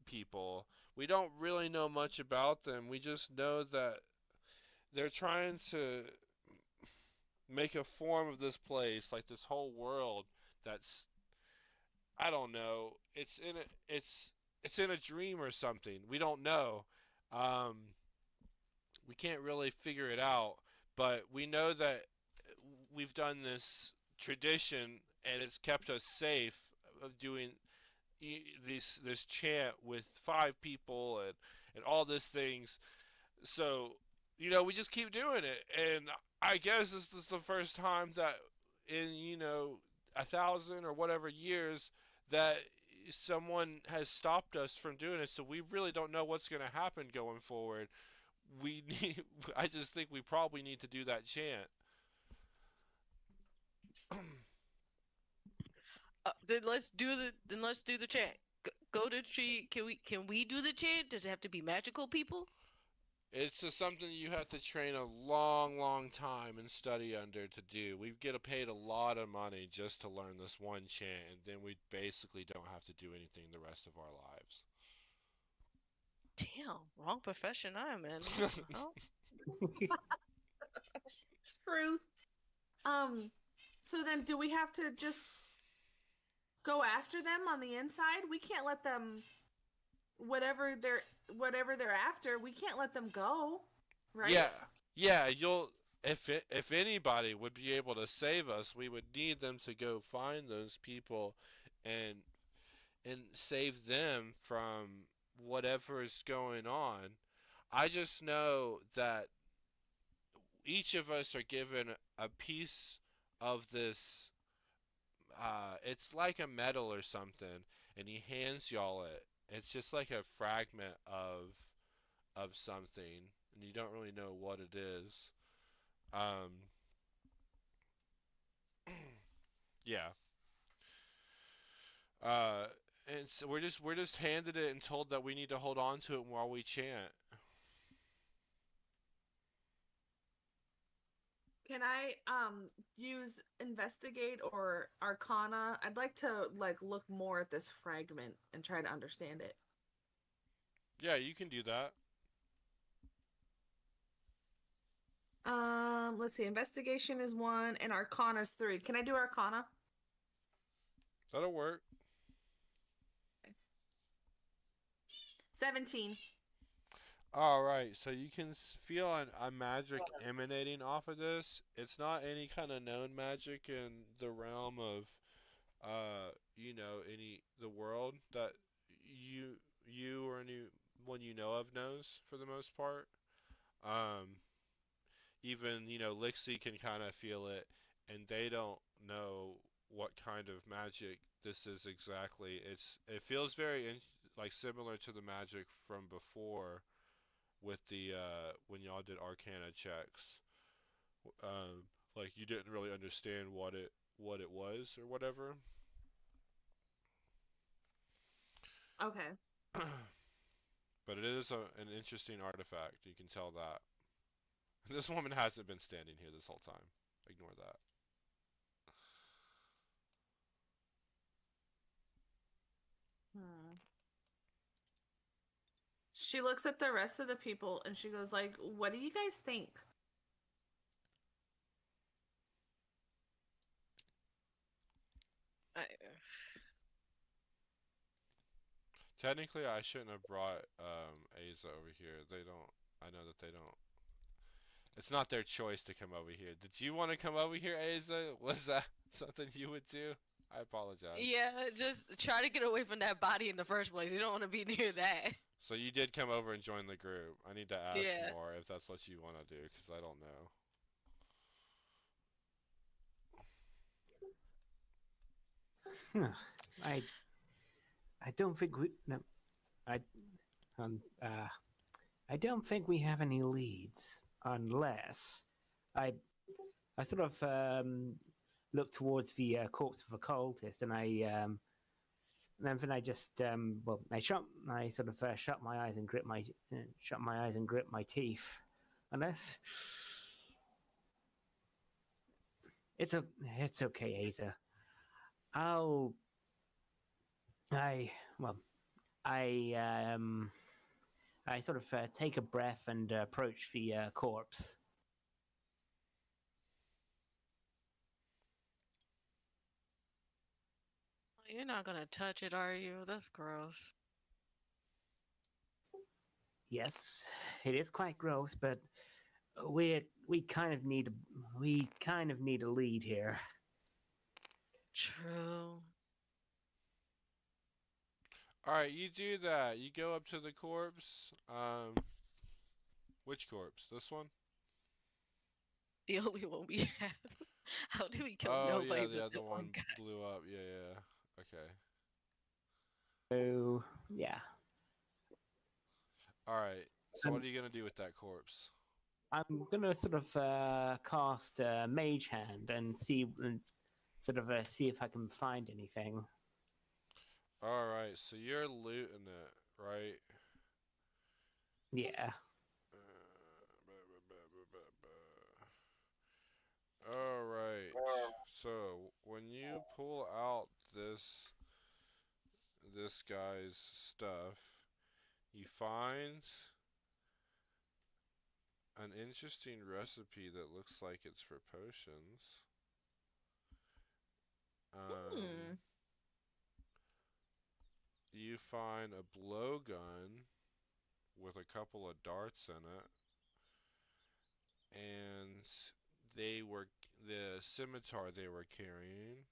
people. We don't really know much about them. We just know that they're trying to make a form of this place, like this whole world that's, I don't know. It's in a dream or something. We don't know. Um, we can't really figure it out, but we know that we've done this tradition and it's kept us safe of doing this chant with 5 people and all these things. So, we just keep doing it, and I guess this is the first time that in 1,000 or whatever years that someone has stopped us from doing it. So we really don't know what's going to happen going forward. We need, I just think we probably need to do that chant. Then let's do the chant. Go to the tree. Can we do the chant? Does it have to be magical people? It's just something you have to train a long, long time and study under to do. We get paid a lot of money just to learn this one chant, and then we basically don't have to do anything the rest of our lives. Damn, wrong profession I'm in. Oh, Truth. So then do we have to just go after them on the inside? We can't let them whatever they're after, we can't let them go. Right? Yeah, yeah. if anybody would be able to save us, we would need them to go find those people and save them from whatever is going on. I just know that each of us are given a piece of this. It's like a medal or something, and he hands y'all it. It's just like a fragment of something, and you don't really know what it is. Um, yeah. Uh, and so we're just handed it and told that we need to hold on to it while we chant. Can I use investigate or arcana? I'd like to like look more at this fragment and try to understand it. Yeah, you can do that. Let's see. Investigation is 1 and arcana is 3. Can I do arcana? That'll work. 17. All right, so you can feel a magic emanating off of this. It's not any kind of known magic in the realm of, any the world that you or anyone you know of knows for the most part. Um, Even, Lixie can kind of feel it, and they don't know what kind of magic this is exactly. It feels very like similar to the magic from before with the when y'all did Arcana checks. Like you didn't really understand what it was or whatever. Okay. But it is an interesting artifact. You can tell that. This woman hasn't been standing here this whole time. Ignore that. Hmm. She looks at the rest of the people and she goes like, "What do you guys think?" I, Technically, I shouldn't have brought Asa over here. They don't. I know that they don't. It's not their choice to come over here. Did you want to come over here, Asa? Was that something you would do? I apologize. yeah, just try to get away from that body in the first place. You don't want to be near that. So you did come over and join the group. I need to ask Yeah. more if that's what you want to do, because I don't know. I I don't think we no I um uh I don't think we have any leads unless I I sort of look towards the corpse of a cultist and and then I just I sort of shut my eyes and grip my teeth unless it's a it's okay, Asa. I'll I well I I sort of take a breath and approach the corpse. You're not gonna touch it, are you? That's gross. Yes, it is quite gross, but we kind of need a lead here. True. All right, you do that. You go up to the corpse. Which corpse? This one? The only one we have. How do we kill Oh nobody yeah, the but other that one one guy? blew up. Yeah, yeah. Okay. So yeah, All right. So what um, are you gonna do with that corpse? I'm gonna sort of cast Mage Hand and see if I can find anything. All right. So you're looting it, right? Yeah. All right. So when you pull out this guy's stuff, you find an interesting recipe that looks like it's for potions. Hmm. Um, you find a blowgun with a couple of darts in it. and they were the scimitar they were carrying,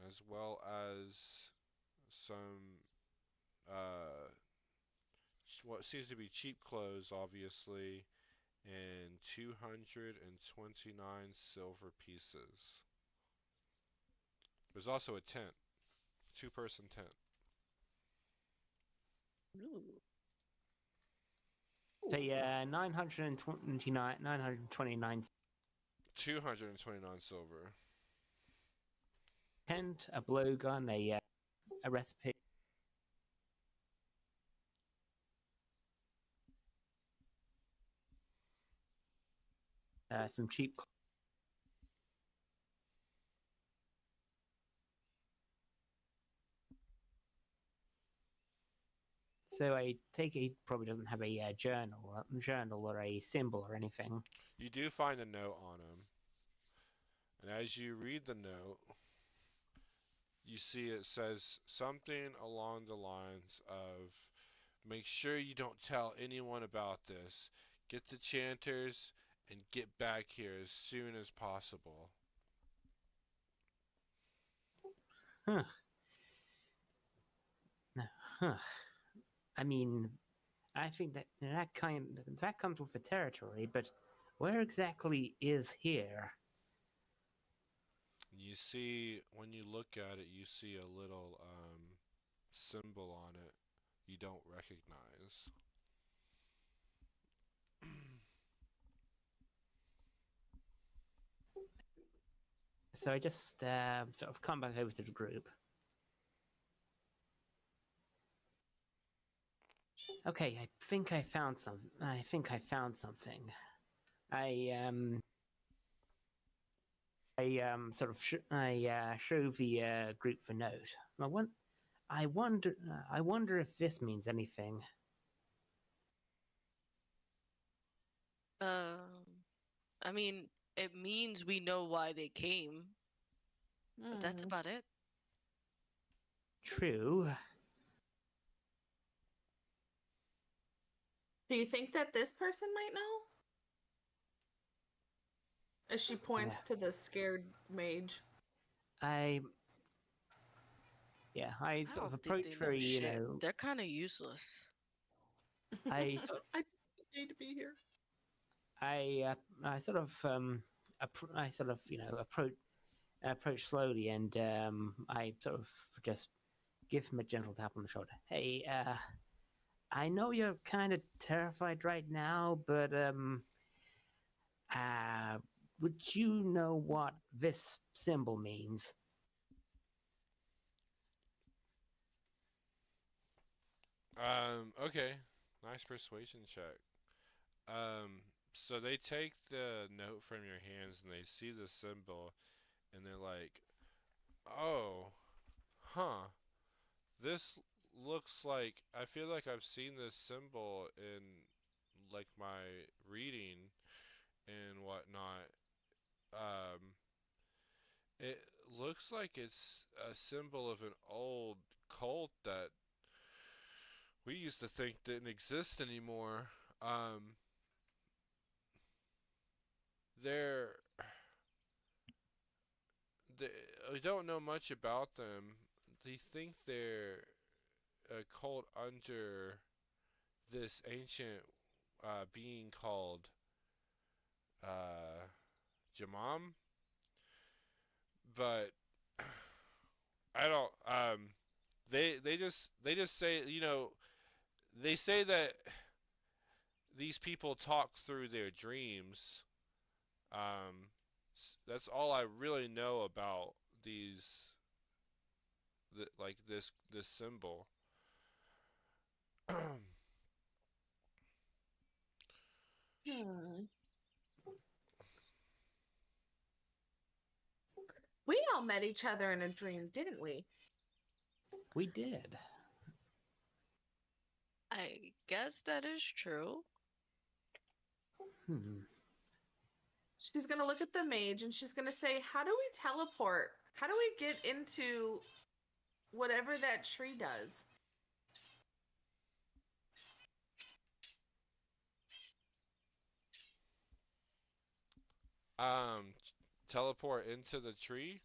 as well as some what seems to be cheap clothes, obviously, and 229 silver pieces. There's also a tent, two-person tent. Ooh. So yeah, 929, 929 229 silver. tent, a blowgun, a recipe. Some cheap. So I take it he probably doesn't have a journal or a symbol or anything. You do find a note on him, and as you read the note, you see it says something along the lines of, make sure you don't tell anyone about this. Get the chanters and get back here as soon as possible. Huh. Huh. I mean, I think that comes with the territory, but where exactly is here? You see, when you look at it, you see a little symbol on it you don't recognize. So I just sort of come back over to the group. Okay, I think I found something. Sort of show the group the note. I wonder if this means anything. I mean, it means we know why they came, but that's Mhm. about it. True. Do you think that this person might know? As she points to the scared mage. I I sort of don't think approach they know very, shit. They're kind of useless. I sort I need to be here. I sort of approach slowly, and I sort of just give him a gentle tap on the shoulder. Hey, I know you're kind of terrified right now, but would you know what this symbol means? Okay. Nice persuasion check. Um, so they take the note from your hands and they see the symbol and they're like, "Oh, huh. This looks like I feel like I've seen this symbol in like my reading and whatnot. Um, it looks like it's a symbol of an old cult that we used to think didn't exist anymore. Um, they're they, we don't know much about them. They think they're a cult under this ancient being called uh, Jamam, but I don't. They just say, they say that these people talk through their dreams. Um, that's all I really know about these, like this symbol. Hmm. We all met each other in a dream, didn't we? We did. I guess that is true. Hmm. She's gonna look at the mage and she's gonna say, "How do we teleport? How do we get into whatever that tree does?" Teleport into the tree?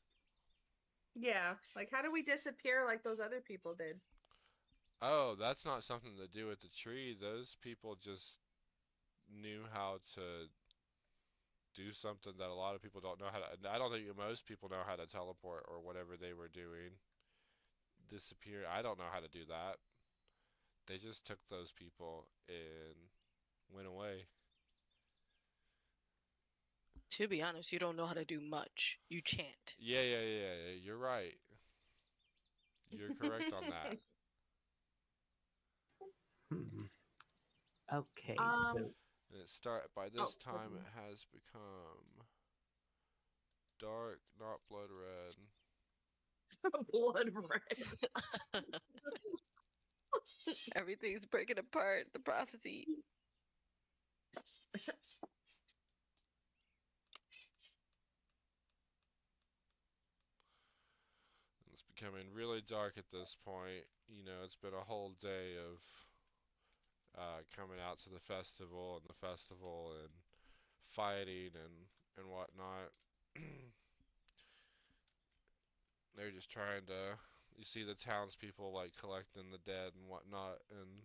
Yeah, like how do we disappear like those other people did? Oh, that's not something to do with the tree. Those people just knew how to do something that a lot of people don't know how to. I don't think most people know how to teleport or whatever they were doing. Disappear. I don't know how to do that. They just took those people and went away. To be honest, you don't know how to do much. You chant. Yeah. You're right. You're correct on that. Hmm. Okay, so Um, And by oh, this time it has become dark, not blood red. blood red. Everything's breaking apart. The prophecy. It's becoming really dark at this point. You know, it's been a whole day of coming out to the festival and fighting and whatnot. They're just trying to. You see the townspeople like collecting the dead and whatnot, and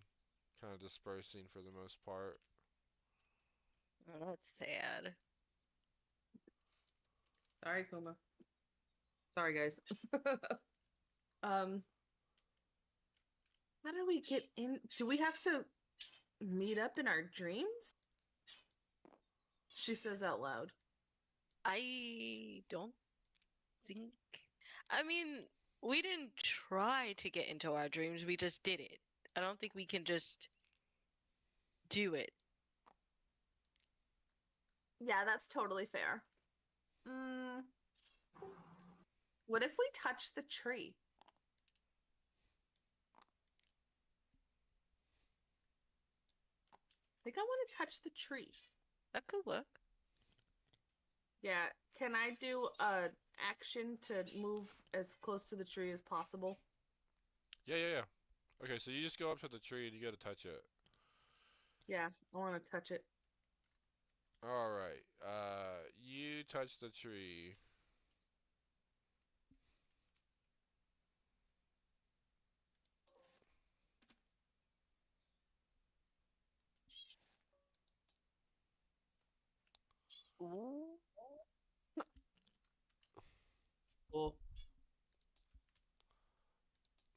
kind of dispersing for the most part. Oh, that's sad. Sorry, Kuma. Sorry, guys. um, how do we get in? Do we have to meet up in our dreams? She says out loud. I don't think. I mean, we didn't try to get into our dreams. We just did it. I don't think we can just do it. Yeah, that's totally fair. Mm, what if we touch the tree? I think I want to touch the tree. That could work. Yeah, can I do a action to move as close to the tree as possible? Yeah. Okay, so you just go up to the tree and you gotta touch it. Yeah, I want to touch it. All right. You touch the tree. Ooh. Oh.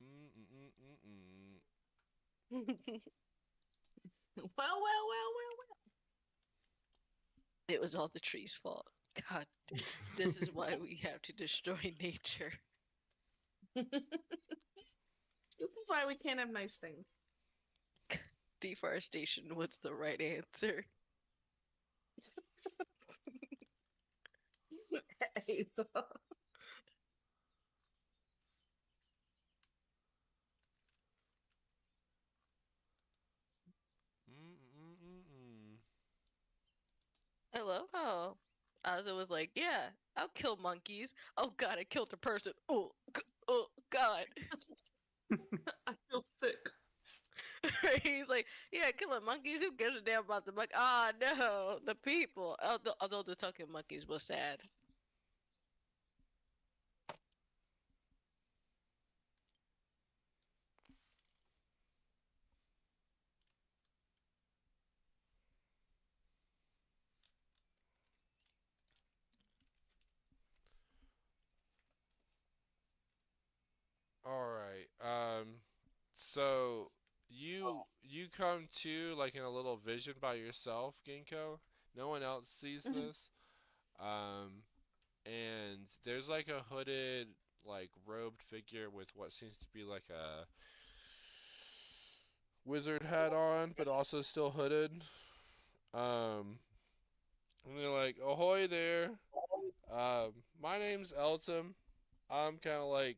Mm-mm-mm-mm-mm. Well. It was all the tree's fault. God, this is why we have to destroy nature. This is why we can't have nice things. Deforestation was the right answer. Hey, so Mm-mm-mm-mm. I love how Ozzy was like, "Yeah, I'll kill monkeys. Oh God, I killed a person. Oh God." I feel sick. He's like, "Yeah, killing monkeys. Who gives a damn about the monkey? Ah, no, the people." Although the talking monkeys was sad. All right. So you come to like in a little vision by yourself, Ginkgo. No one else sees Mhm. this. Um, and there's like a hooded, like robed figure with what seems to be like a wizard hat on, but also still hooded. Um, and they're like, "Ahoy there! My name's Elton. I'm kind of like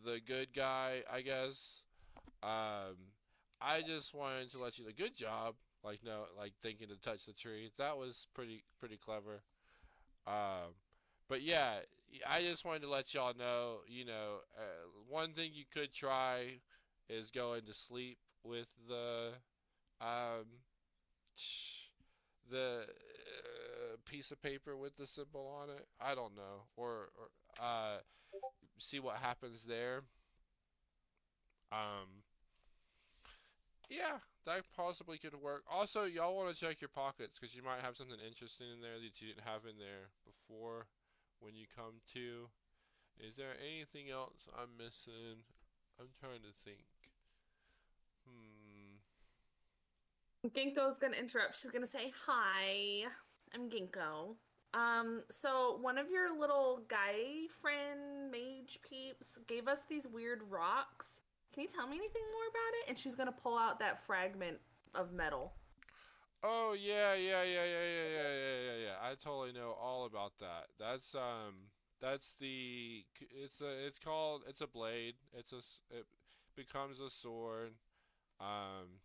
the good guy, I guess. Um, I just wanted to let you know, good job. Like no, like thinking to touch the tree. That was pretty clever. Um, but yeah, I just wanted to let y'all know. One thing you could try is going to sleep with um, the piece of paper with the symbol on it. I don't know. Or see what happens there. Um, yeah, that possibly could work. Also, y'all want to check your pockets because you might have something interesting in there that you didn't have in there before when you come to. Is there anything else I'm missing? I'm trying to think. Hmm. Ginkgo's gonna interrupt. She's gonna say, "Hi, I'm Ginkgo. So one of your little guy friend mage peeps gave us these weird rocks. Can you tell me anything more about it?" And she's gonna pull out that fragment of metal. Oh yeah. I totally know all about that. That's it's a blade. It becomes a sword. Um,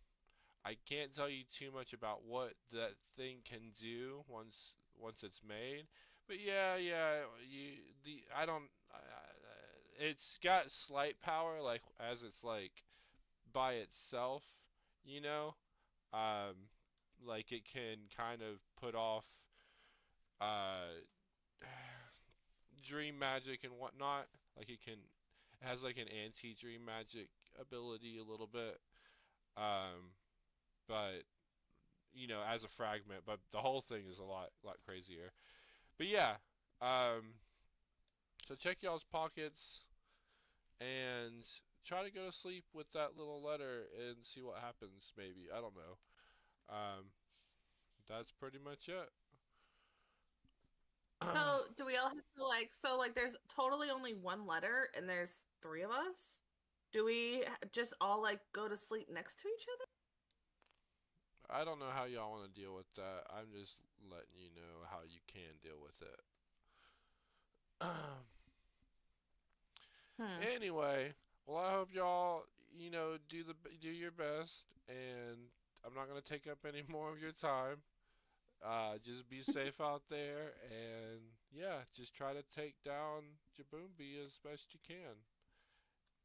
I can't tell you too much about what that thing can do once it's made. But yeah, you the I don't it's got slight power like as it's like by itself, you know? Um, like it can kind of put off uh dream magic and whatnot. Like it has like an anti-dream magic ability a little bit. Um, but as a fragment, but the whole thing is a lot crazier. But yeah, um, so check y'all's pockets and try to go to sleep with that little letter and see what happens. Maybe I don't know. Um, that's pretty much it. So do we all have to there's totally only one letter and there's three of us? Do we just all like go to sleep next to each other? I don't know how y'all want to deal with that. I'm just letting you know how you can deal with it. Hmm. Anyway, well, I hope y'all, do your best, and I'm not gonna take up any more of your time. Just be safe out there, and yeah, just try to take down Jaboombi as best you can.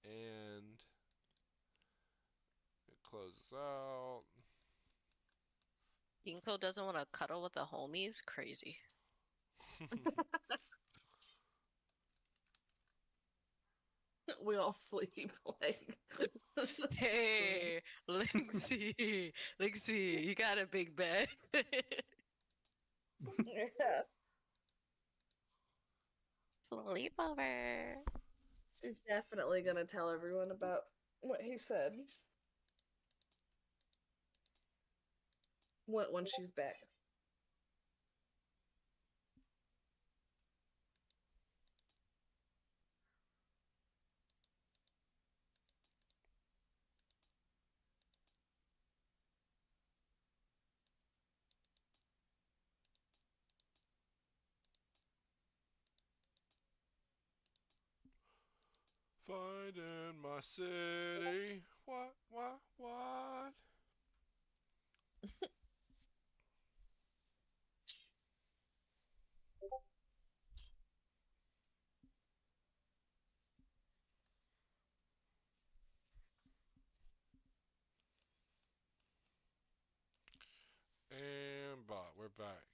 And it closes out. Ginkgo doesn't want to cuddle with the homies. Crazy. We all sleep like Hey, Lixie, Lixie, you got a big bed. Yeah. Sleepover. She's definitely gonna tell everyone about what he said when she's back. Finding my city. What? And we're back.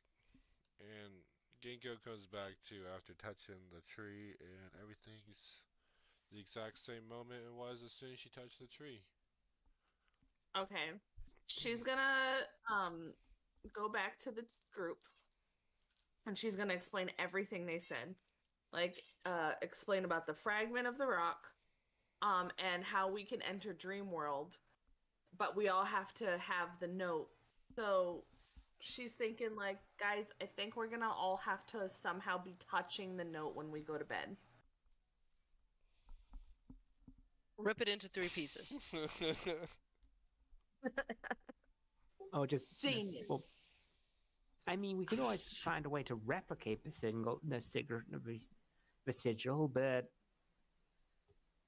And Ginkgo comes back too after touching the tree, and everything's the exact same moment it was as soon as she touched the tree. Okay. She's gonna go back to the group and she's gonna explain everything they said. Like explain about the fragment of the rock, and how we can enter Dream World, but we all have to have the note. So she's thinking like, guys, I think we're gonna all have to somehow be touching the note when we go to bed. Rip it into three pieces. Oh, just Genius. well, I mean, we could always find a way to replicate the sigil, but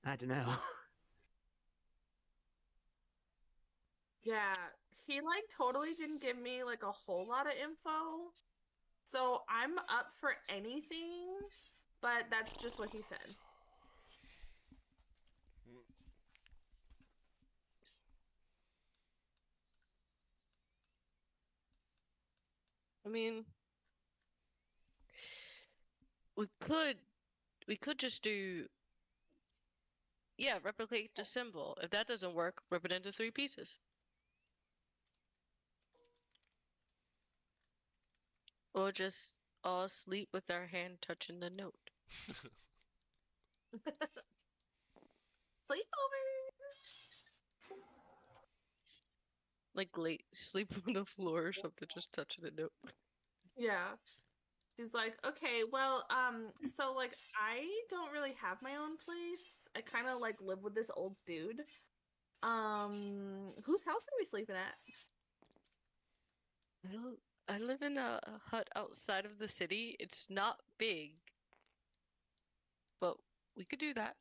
I don't know. Yeah, he like totally didn't give me like a whole lot of info. So I'm up for anything, but that's just what he said. I mean, we could we could just do, yeah, replicate the symbol. If that doesn't work, rip it into 3 pieces. Or just all sleep with our hand touching the note. Sleepover. Like late sleep on the floor or something, just touching the note. Yeah. She's like, okay, well, so like I don't really have my own place. I kind of like live with this old dude. Whose house are we sleeping at? I live in a hut outside of the city. It's not big, but we could do that.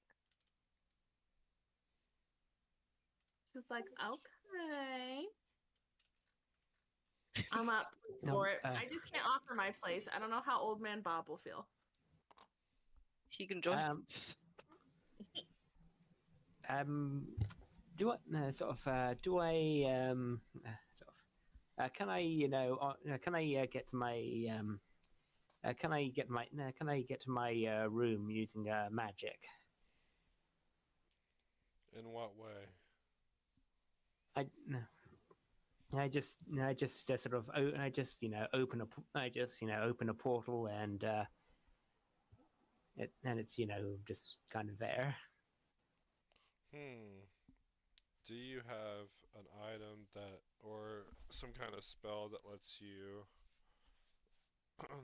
She's like, okay. I'm up No, for it. I just can't offer my place. I don't know how old man Bob will feel. He can join Um, us. do I sort of do I sort of can I can I get to my can I get my can I get to my room using magic? In what way? I I just sort of I just open a portal and it's just kind of there. Hmm. Do you have an item that, or some kind of spell that lets you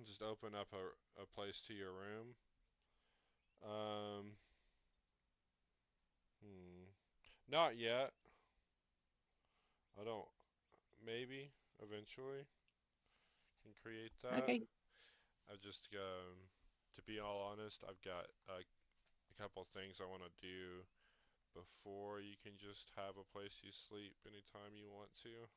just open up a place to your room? Um, hmm. Not yet. I don't. Maybe eventually can create that. Okay. I just, to be all honest, I've got a couple things I want to do before you can just have a place you sleep anytime you want to.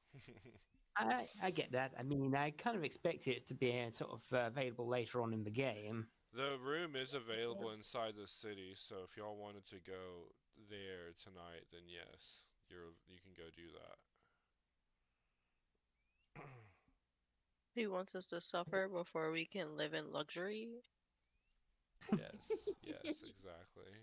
I get that. I mean, I kind of expect it to be sort of available later on in the game. The room is available inside the city, so if y'all wanted to go there tonight, then yes, you can go do that. He wants us to suffer before we can live in luxury. Yes, yes, exactly.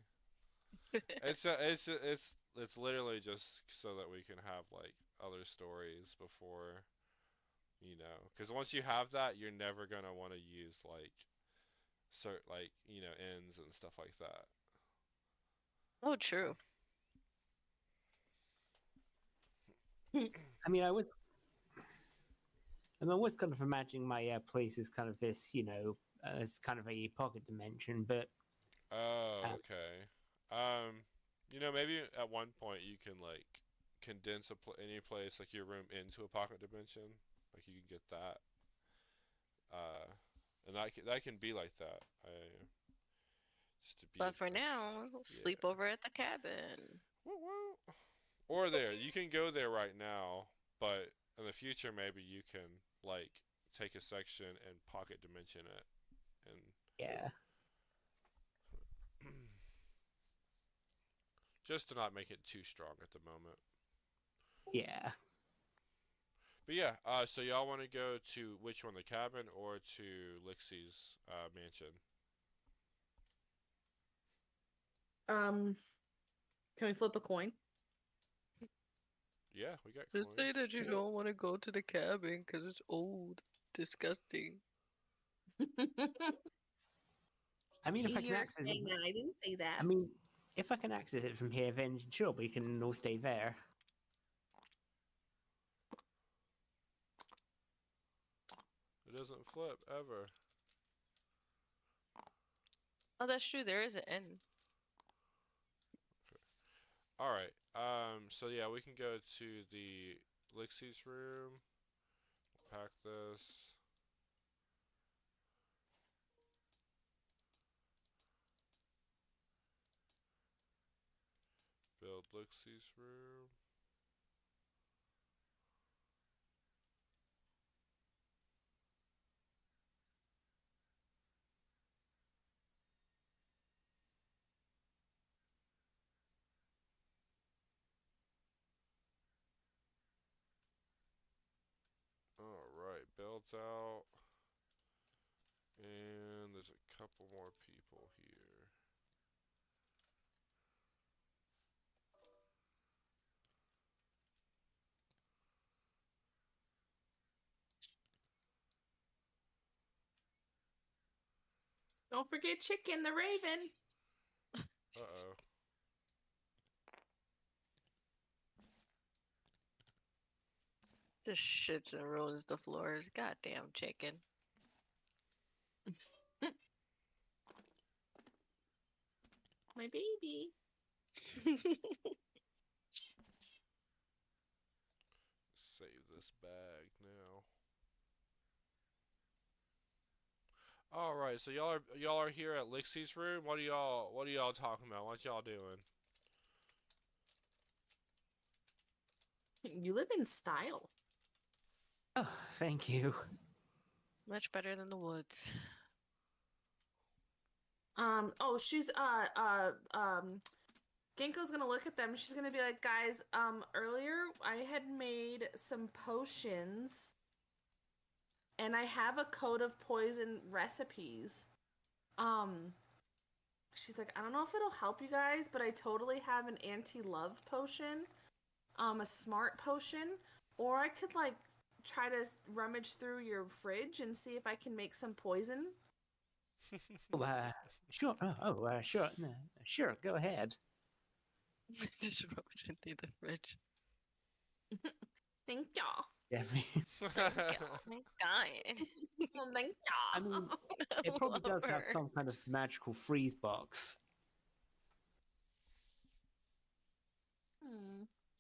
It's literally just so that we can have like other stories before, because once you have that, you're never gonna want to use like ends and stuff like that. Oh, true. I mean, I was kind of imagining my place as kind of this, as kind of a pocket dimension, but Oh, uh, okay. Maybe at one point you can like condense any place like your room into a pocket dimension. Like you can get that. Uh, and that can be like that. Just to be But for now, yeah. sleep over at the cabin. Woo woo. Or there, you can go there right now, but in the future maybe you can like take a section and pocket dimension it and yeah, just to not make it too strong at the moment. yeah. But yeah, so y'all want to go to which one, the cabin or to Lixie's mansion? Um, can we flip a coin? Yeah, we got Just coins. say that you don't want to go to the cabin because it's old, disgusting. I mean, if I can You're access it, saying that. I didn't say that. I mean, if I can access it from here, then sure, we can all stay there. It doesn't flip ever. Oh, that's true. There is an N. All right. So yeah, we can go to the Lixie's room. Pack this. Build Lixie's room. All right, built out. And there's a couple more people here. Don't forget Chicken the Raven. Uh-oh. Just shits and ruins the floors. Goddamn chicken. My baby. Save this bag now. All right, so y'all are here at Lixie's room. What are y'all talking about? What y'all doing? You live in style. Oh, thank you. Much better than the woods. Oh, she's Ginkgo's gonna look at them. She's gonna be like, guys, earlier I had made some potions and I have a code of poison recipes. She's like, I don't know if it'll help you guys, but I totally have an anti-love potion, a smart potion, or I could like try to rummage through your fridge and see if I can make some poison. Oh, sure. Sure. No, sure. Go ahead. Just rummaging through the fridge. Thank y'all. Yeah, Oh my god. Well, thank I y'all. mean, it probably does have Lover. some kind of magical freeze box.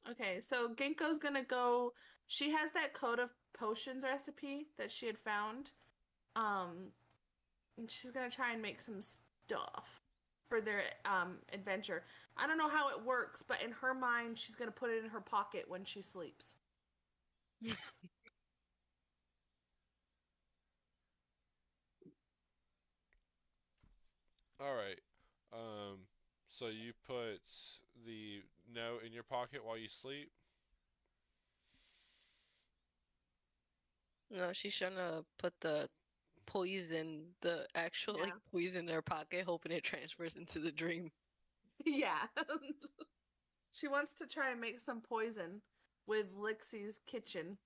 Okay, so Ginkgo's gonna go. She has that code of potions recipe that she had found. And she's gonna try and make some stuff for their adventure. I don't know how it works, but in her mind, she's gonna put it in her pocket when she sleeps. All right. So you put the note in your pocket while you sleep? No, she's trying to put the actual Yeah. like poison in her pocket, hoping it transfers into the dream. Yeah. She wants to try and make some poison with Lixie's kitchen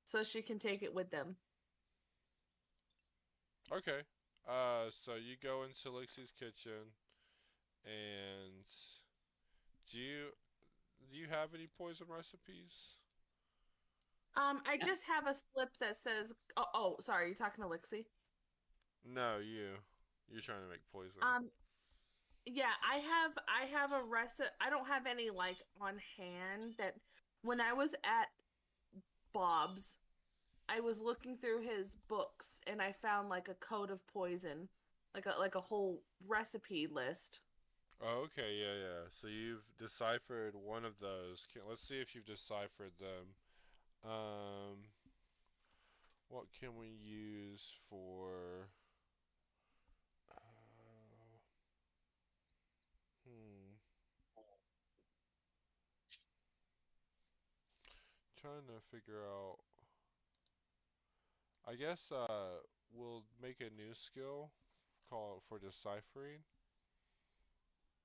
so she can take it with them. Okay. So you go into Lixie's kitchen, and do you have any poison recipes? I just have a slip that says, oh, sorry, you're talking to Lixie? No, you. You're trying to make poison. Yeah, I have a recipe. I don't have any like on hand. That when I was at Bob's, I was looking through his books and I found like a code of poison, like a whole recipe list. Oh, okay, yeah. So you've deciphered one of those. Let's see if you've deciphered them. What can we use for? Uh, hmm. Trying to figure out. I guess we'll make a new skill called for deciphering,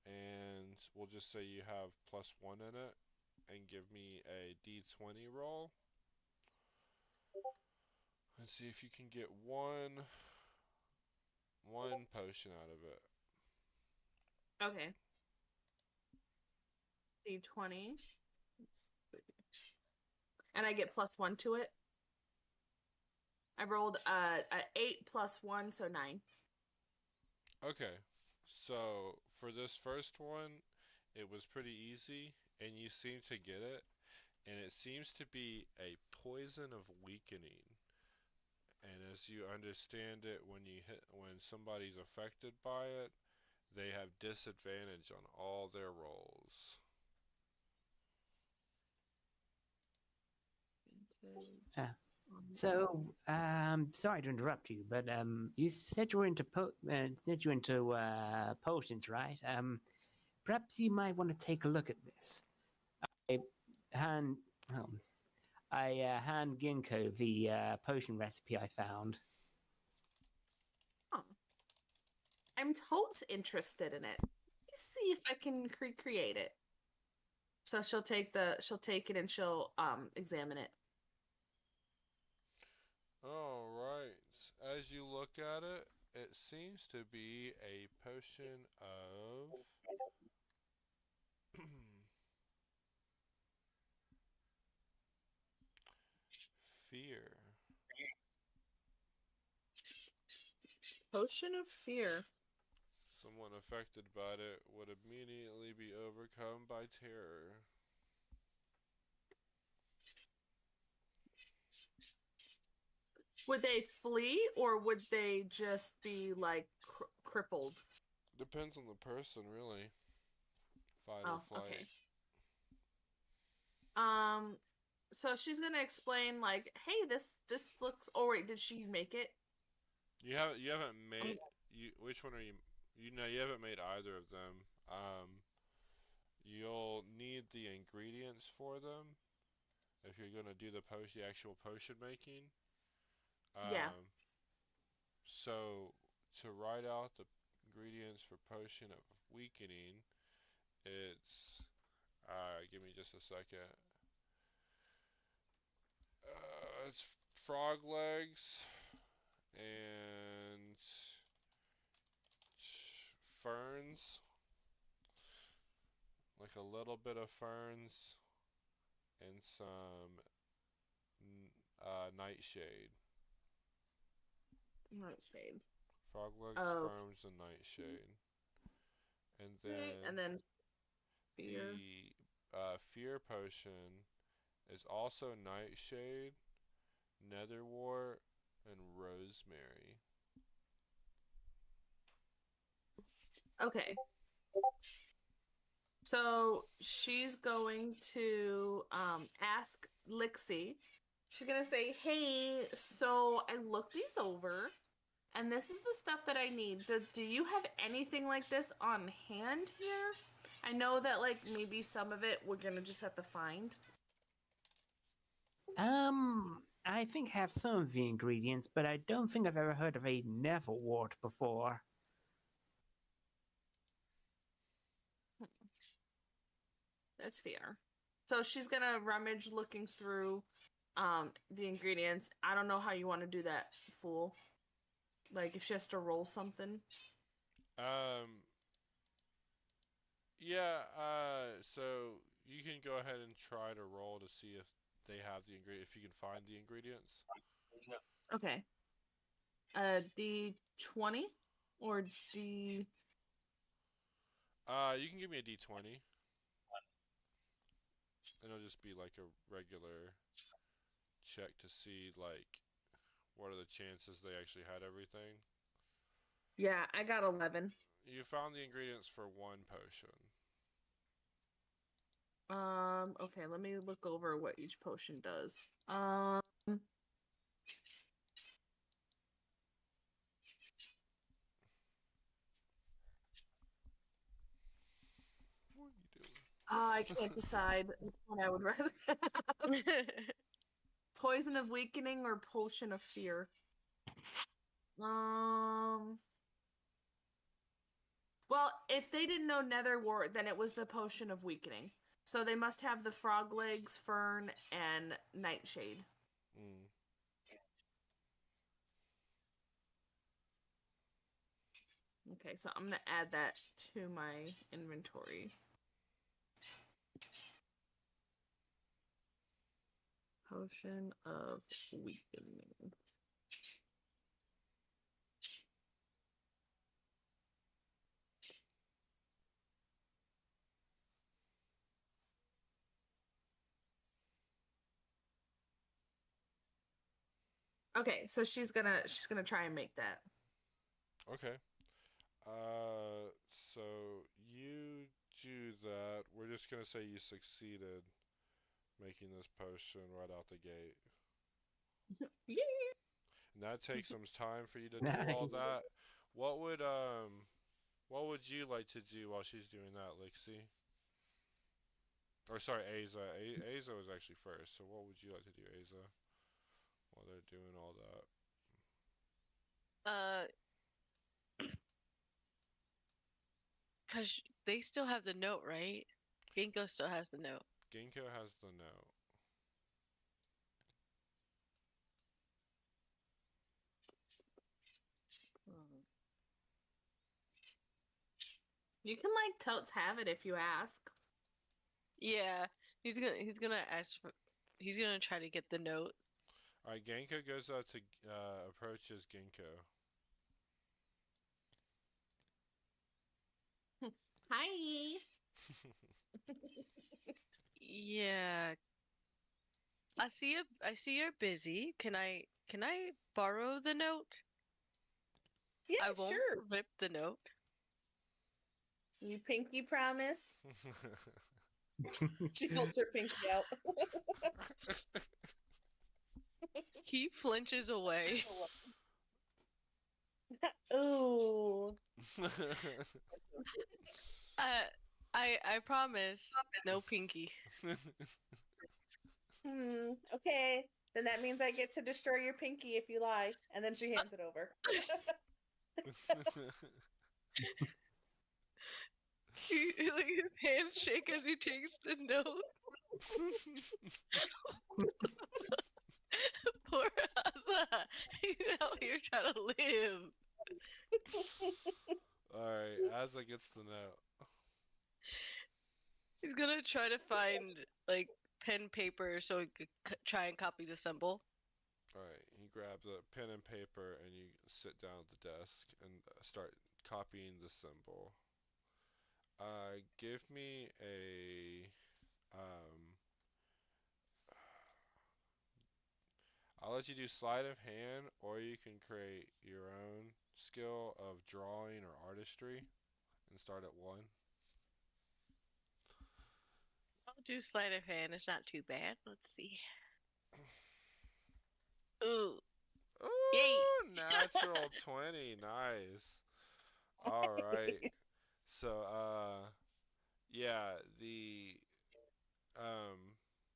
and we'll just say you have +1 in it, and give me a D20 roll, and see if you can get one potion out of it. Okay. D20. And I get +1 to it. I rolled a 8 + 1, so 9. Okay, so for this first one, it was pretty easy, and you seem to get it, and it seems to be a poison of weakening. And as you understand it, when somebody's affected by it, they have disadvantage on all their rolls. So, sorry to interrupt you, but you said you were into potions, right? Perhaps you might want to take a look at this. I hand, um, hand Ginkgo the potion recipe I found. Oh. I'm totes interested in it. Let's see if I can recreate it. So she'll take it and she'll examine it. All right. As you look at it, it seems to be a potion of fear. Potion of fear. Someone affected by it would immediately be overcome by terror. Would they flee or would they just be like crippled? Depends on the person, really. Fight or Oh, flight. okay. So she's gonna explain like, hey, this looks. Oh wait, did she make it? You haven't made which one are you? You haven't made either of them. You'll need the ingredients for them if you're gonna do the actual potion making. Yeah. So to write out the ingredients for potion of weakening, it's give me just a second. It's frog legs and ferns, like a little bit of ferns and some nightshade. Nightshade. Frog legs, Oh. ferns, and nightshade. And Okay. then And then fear. the fear potion is also nightshade, netherwort, and rosemary. Okay. So she's going to ask Lixie. She's gonna say, "Hey, so I looked these over, and this is the stuff that I need. Do you have anything like this on hand here? I know that like maybe some of it we're gonna just have to find." I think I have some of the ingredients, but I don't think I've ever heard of a Neverwort before. That's fair. So she's gonna rummage looking through the ingredients. I don't know how you want to do that, fool. Like if she has to roll something. Um, yeah, so you can go ahead and try to roll to see if they have the ingredient, if you can find the ingredients. Okay. D20 or D. You can give me a d20, and it'll just be like a regular check to see, like, what are the chances they actually had everything. Yeah, I got 11. You found the ingredients for one potion. Okay, let me look over what each potion does. What are you doing? I can't decide which one I would rather have. Poison of weakening or potion of fear. Well, if they didn't know Netherwort, then it was the potion of weakening. So they must have the frog legs, fern, and nightshade. Mm. Okay, so I'm gonna add that to my inventory. Potion of weakening. Okay, so she's gonna try and make that. Okay. So you do that. We're just gonna say you succeeded making this potion right out the gate. Yeah. And that takes some time for you to do all Nice. that. What would you like to do while she's doing that, Lixie? Or sorry, Aza. Aza was actually first. So what would you like to do, Aza, while they're doing all that? uh, Cause they still have the note, right? Ginkgo still has the note. Ginkgo has the note. Hmm. You can like totes have it if you ask. Yeah, he's gonna ask for, he's gonna try to get the note. Alright, Genko goes out to approaches Ginkgo. Hi. Yeah, I see you're busy. Can I borrow the note? Yeah, I won't sure. rip the note. You pinky promise? She holds her pinky out. He flinches away. Ooh. I I promise, no pinky. Okay. Then that means I get to destroy your pinky if you lie. And then she hands it over. Like his hands shake as he takes the note. Poor Asa. He's out here trying to live. Alright, Asa gets the note. He's gonna try to find like pen paper so he could try and copy the symbol. Alright, he grabs a pen and paper and you sit down at the desk and start copying the symbol. Give me a I'll let you do sleight of hand, or you can create your own skill of drawing or artistry and start at 1. I'll do sleight of hand. It's not too bad. Let's see. Ooh, yay! Ooh, natural 20, nice. Alright, so, yeah, um,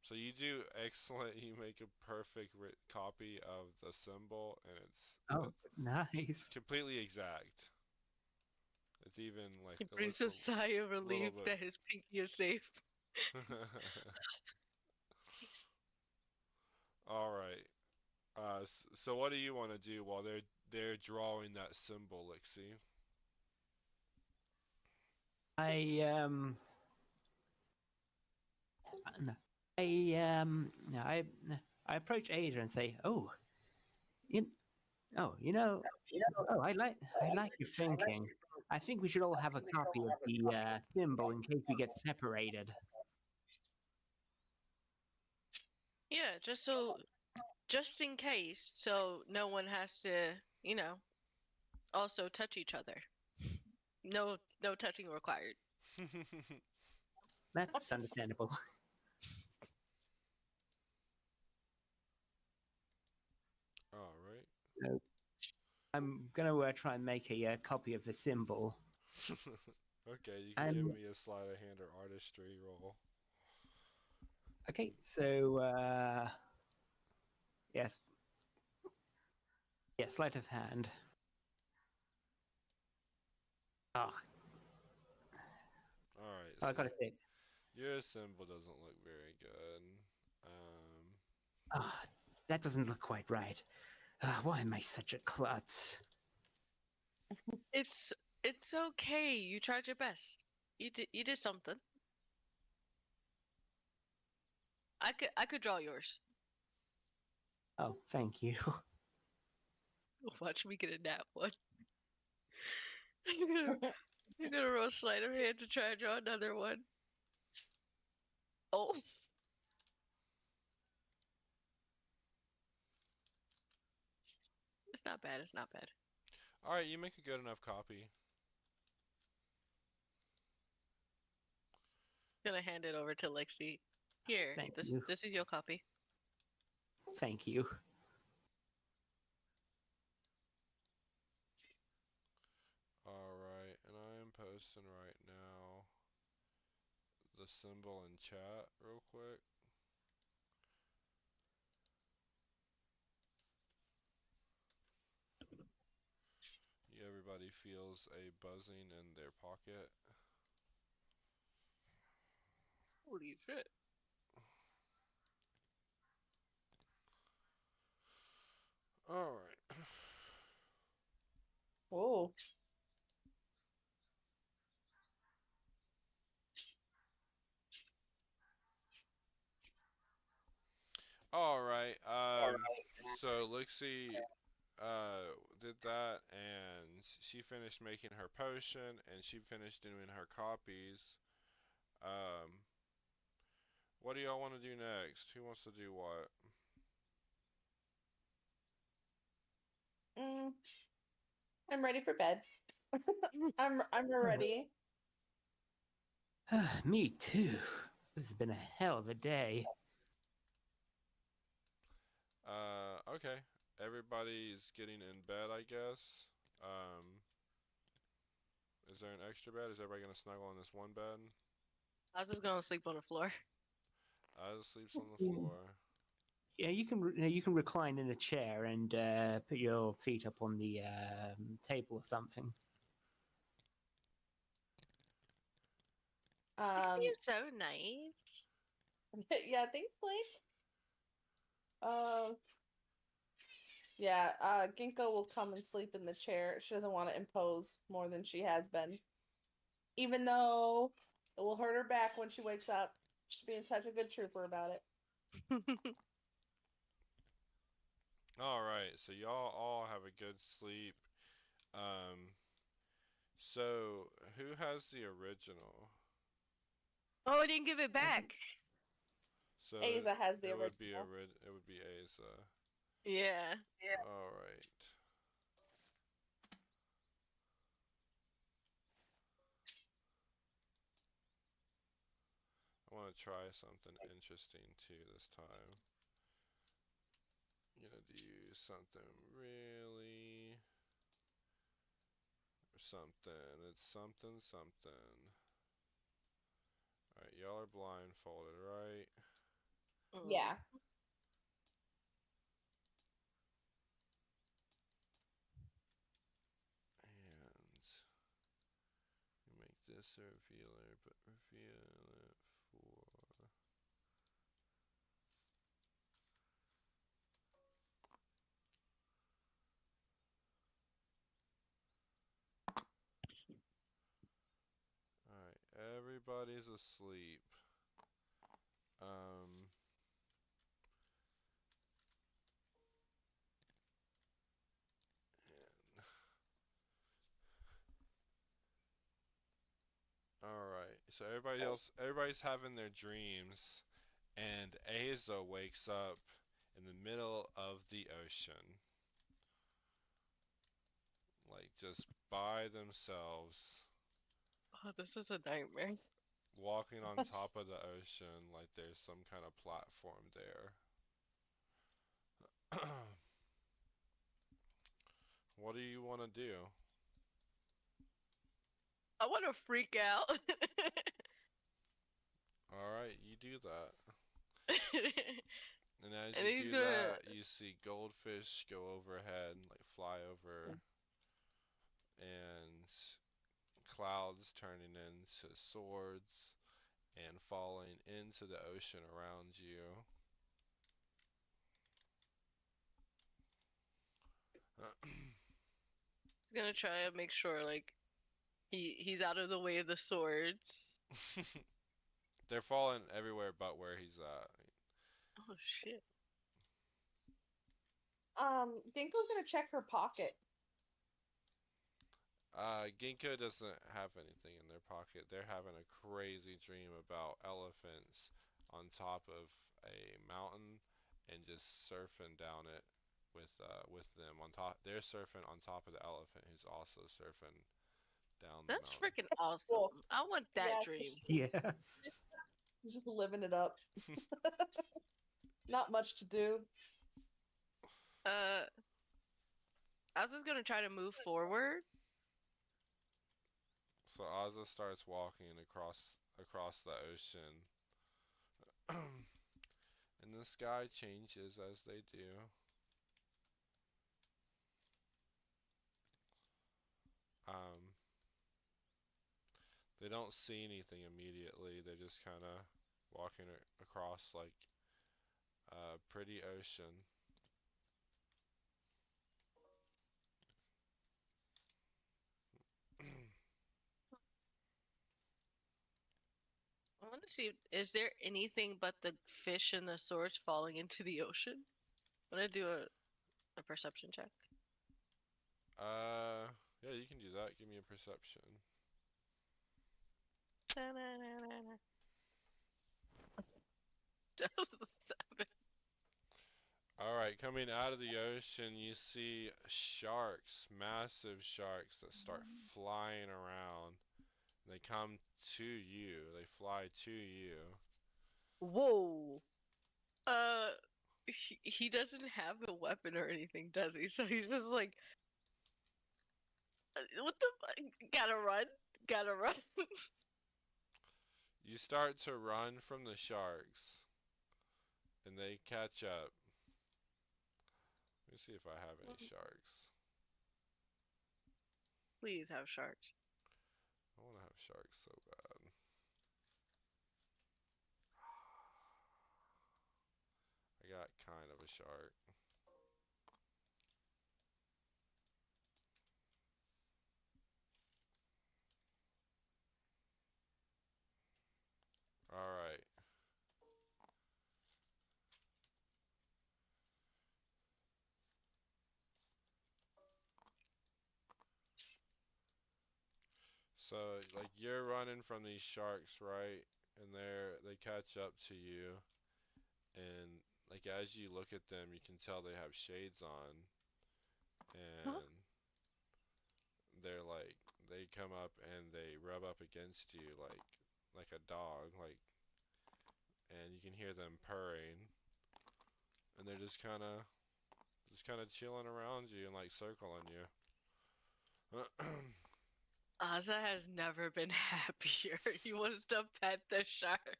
so you do excellent, you make a perfect copy of the symbol, and Oh, it's nice. completely exact. It's even like He it breathes looks a sigh of a little relief bit. that his pinky is safe. All right. So what do you want to do while they're drawing that symbol, Lixie? I no, no, I approach Asia and say, "Oh, you, you know, oh, I like your thinking. I think we should all have a copy of the symbol in case we get separated." Yeah, just in case, so no one has to, also touch each other. No touching required. That's understandable. All right. So I'm gonna try and make a copy of the symbol. Okay, you can give And me a sleight of hand or artistry roll. okay, so yes, yes, sleight of hand. Oh, All right, I so got a 6. your symbol doesn't look very good. Oh, that doesn't look quite right. Why am I such a klutz? It's okay. You tried your best. You did something. I could draw yours. Oh, thank you. Watch me get a nat one. You're gonna you're gonna roll sleight of hand to try and draw another one. Oh, it's not bad. It's not bad. All right, you make a good enough copy. Gonna hand it over to Lexi. Here, Thank this you. this is your copy. Thank you. All right, and I am posting right now the symbol in chat real quick. Everybody feels a buzzing in their pocket. Holy shit. Alright. Whoa. Alright, so Lixie, did that, and she finished making her potion, and she finished doing her copies. Um, what do y'all want to do next? Who wants to do what? Mm, I'm ready for bed. I'm ready. Me too. This has been a hell of a day. Okay. Everybody's getting in bed, I guess. Is there an extra bed? Is everybody gonna snuggle on this one bed? I was just gonna sleep on the floor. Oz sleeps on the floor. Yeah, you can recline in a chair and put your feet up on the table or something. It Um, seems so nice. yeah, thanks, Blake. Yeah, Ginkgo will come and sleep in the chair. She doesn't want to impose more than she has been. Even though it will hurt her back when she wakes up. She's being such a good trooper about it. Alright, so y'all all have a good sleep. So who has the original? Oh, I didn't give it back. So Aza has the it would be original. it would be Aza. Yeah. Alright. I want to try something interesting too this time. I'm gonna do something really something. It's something something. Alright, y'all are blindfolded, right? Yeah. And you make this a revealer, but reveal it for Alright, everybody's asleep. Um, Alright, so everybody's having their dreams, and Aza wakes up in the middle of the ocean. Like, just by themselves, Oh, this is a nightmare. walking on top of the ocean like there's some kind of platform there. What do you want to do? I want to freak out. Alright, you do that. And as And you he's do gonna. that, you see goldfish go overhead, like fly over, and clouds turning into swords and falling into the ocean around you. He's gonna try to make sure like he's out of the way of the swords. They're falling everywhere but where he's at. Oh shit. Ginkgo's gonna check her pocket. Ginkgo doesn't have anything in their pocket. They're having a crazy dream about elephants on top of a mountain and just surfing down it with them on top. They're surfing on top of the elephant who's also surfing down the That's mountain. freaking awesome. Cool. I want that Yeah, dream. Yeah. just living it up. Not much to do. Uh, I was just gonna try to move forward. So Ozza starts walking across the ocean. And the sky changes as they do. They don't see anything immediately. They just kind of walking across like a pretty ocean. I want to see, is there anything but the fish and the swords falling into the ocean? I'm gonna do a perception check. Yeah, you can do that. Give me a perception. Da-na-na-na-na. That was a 7. Alright, coming out of the ocean, you see sharks, massive sharks that start flying around. They come to you, they fly to you. Whoa. Uh, he doesn't have a weapon or anything, does he? So he's just like, what the fuck? Gotta run. Gotta run. You start to run from the sharks, and they catch up. Let me see if I have any sharks. Please have sharks. I want to have sharks so bad. I got kind of a shark. Alright. So, like, you're running from these sharks, right? And they catch up to you, and like as you look at them, you can tell they have shades on, Huh? and they're like they come up and they rub up against you like a dog, like, and you can hear them purring, and they're just kind of chilling around you and like circling you. Ozza has never been happier. He wants to pet the shark.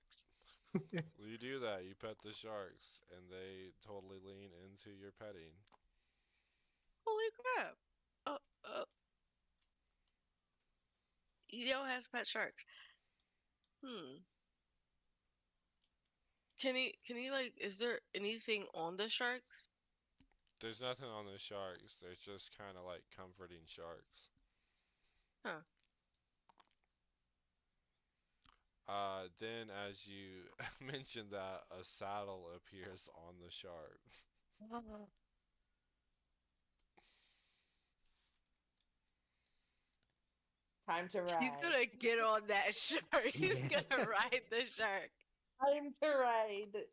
Well, you do that, you pet the sharks, and they totally lean into your petting. Holy crap. Oh, oh. Yo has pet sharks. Hmm. Can he like, is there anything on the sharks? There's nothing on the sharks, there's just kind of like comforting sharks. Huh. Then as you mentioned that, a saddle appears on the shark. Time to He's ride. gonna get on that shark. He's Yeah. gonna ride the shark. Time to ride.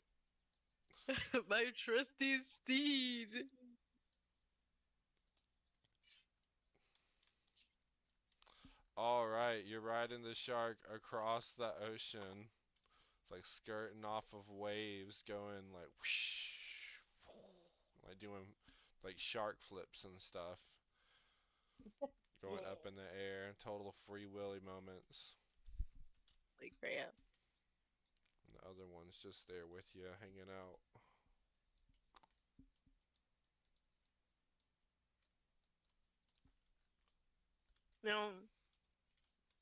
My trusty steed. Alright, you're riding the shark across the ocean. It's like skirting off of waves, going like whoosh, like doing like shark flips and stuff. Going up in the air, total free willy moments. Like crap. And the other one's just there with you, hanging out. Now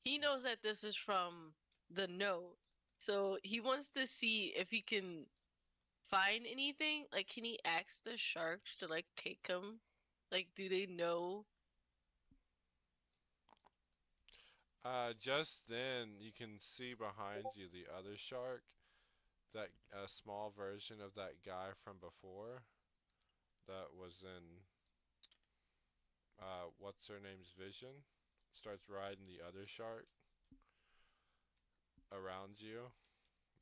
he knows that this is from the note, so he wants to see if he can find anything. Like, can he ask the sharks to like take him? Like, do they know? Just then you can see behind you the other shark, that a small version of that guy from before that was in what's her name's vision, starts riding the other shark around you.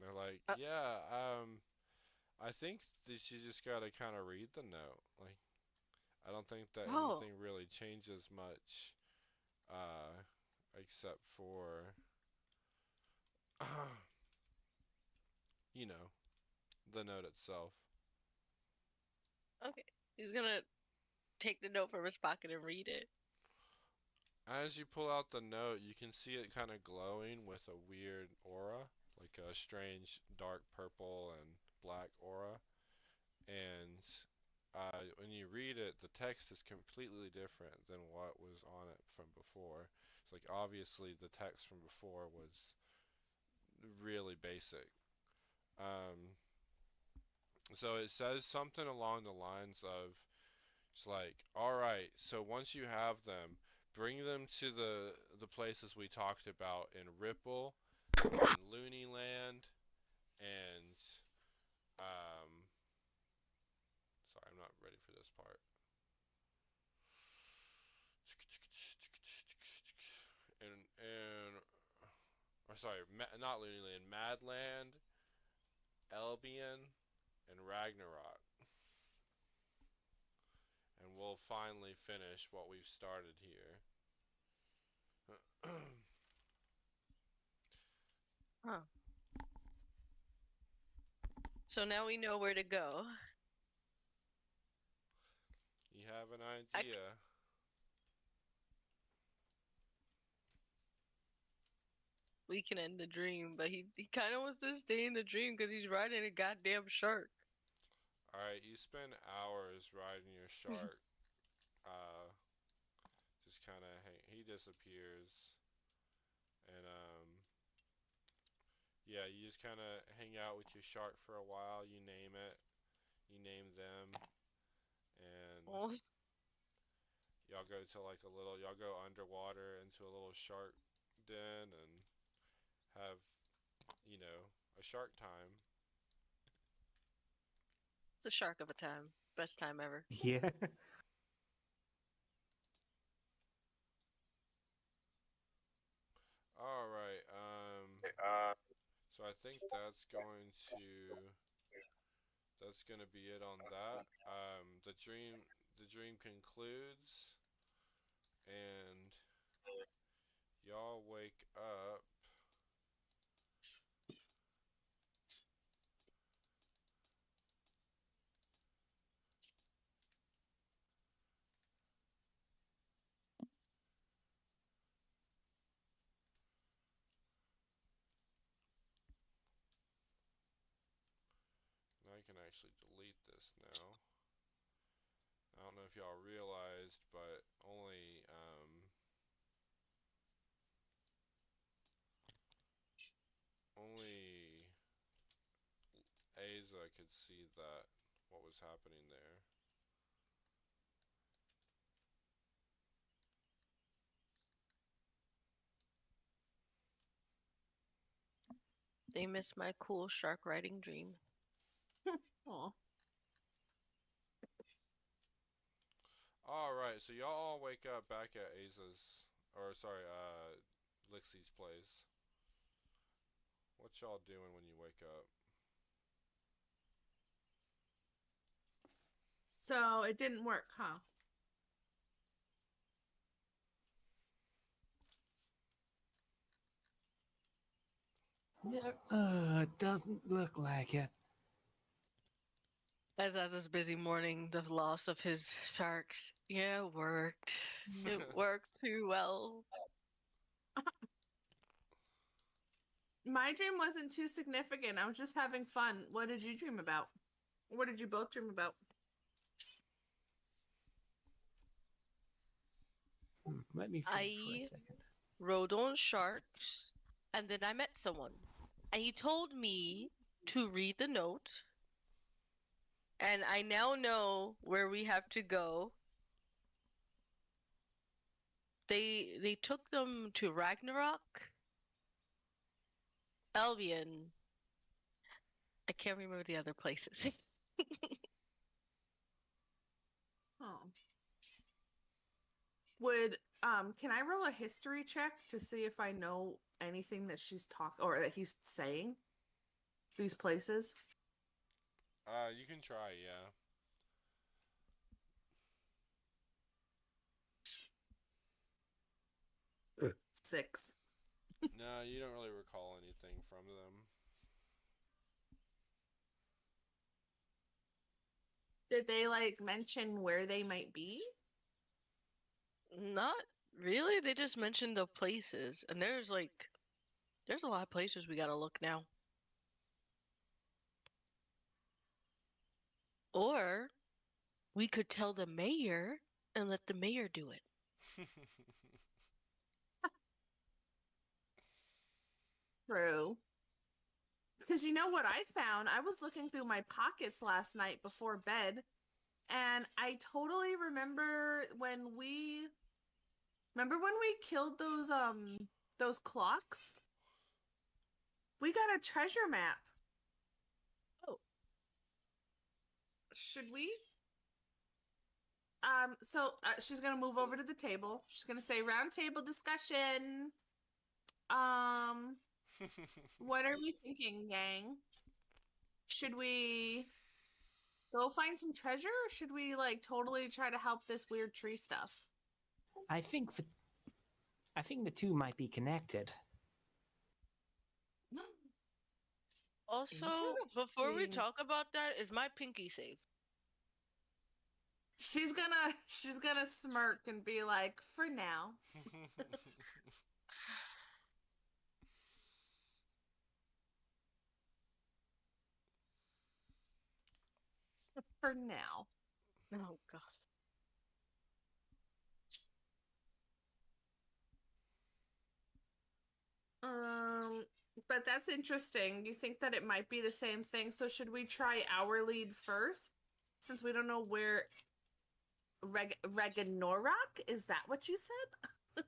They're like, Uh, yeah, I think that you just gotta kind of read the note. Like, I don't think that oh, anything really changes much, uh, except for, you know, the note itself. okay. He's gonna take the note from his pocket and read it. As you pull out the note, you can see it kind of glowing with a weird aura, like a strange dark purple and black aura. And when you read it, the text is completely different than what was on it from before. It's like obviously the text from before was really basic, Um, so it says something along the lines of, it's like, all right, so once you have them, bring them to the places we talked about in Ripple, in Looney Land, and sorry, I'm not ready for this part. And or sorry, not Looney Land, Madland, Albion, and Ragnarok. And we'll finally finish what we've started here. Huh. So now we know where to go. You have an I, idea. we can end the dream, but he kind of wants to stay in the dream because he's riding a goddamn shark. Alright, you spend hours riding your shark. Uh, just kind of, he disappears. And, yeah, you just kind of hang out with your shark for a while. You name it. You name them. And Oh, y'all go underwater into a little shark den and have, a shark time. it's a shark of a time. Best time ever. Yeah. Alright, so I think that's gonna be it on that. The dream concludes, and y'all wake up. And I can actually delete this now. I don't know if y'all realized, but only Asa could see that what was happening there. They missed my cool shark riding dream. Aw. Alright, so y'all all wake up back at Lixie's place. What y'all doing when you wake up? So it didn't work, huh? It doesn't look like it. As his busy mourning the loss of his sharks. Yeah, it worked. It worked too well. My dream wasn't too significant. I was just having fun. What did you dream about? What did you both dream about? Let me think for a I second. rode on sharks, and then I met someone. And he told me to read the note, and I now know where we have to go. They took them to Ragnarok, Albion. I can't remember the other places. Oh. Can I roll a history check to see if I know anything that she's talking or that he's saying? These places? You can try, yeah. 6. No, you don't really recall anything from them. Did they like mention where they might be? Not really. They just mentioned the places, and there's a lot of places we gotta look now. Or we could tell the mayor and let the mayor do it. True. Because you know what I found? I was looking through my pockets last night before bed, and I totally remember when we killed those clocks? We got a treasure map. Oh. Should we? She's gonna move over to the table. She's gonna say round table discussion. What are we thinking, gang? Should we go find some treasure, or should we like totally try to help this weird tree stuff? I think the two might be connected. Also, before we Interesting. talk about that, is my pinky safe? She's gonna smirk and be like, for now. For now. Oh god. But that's interesting. You think that it might be the same thing, so should we try our lead first? Since we don't know where Ragnarok? Is that what you said?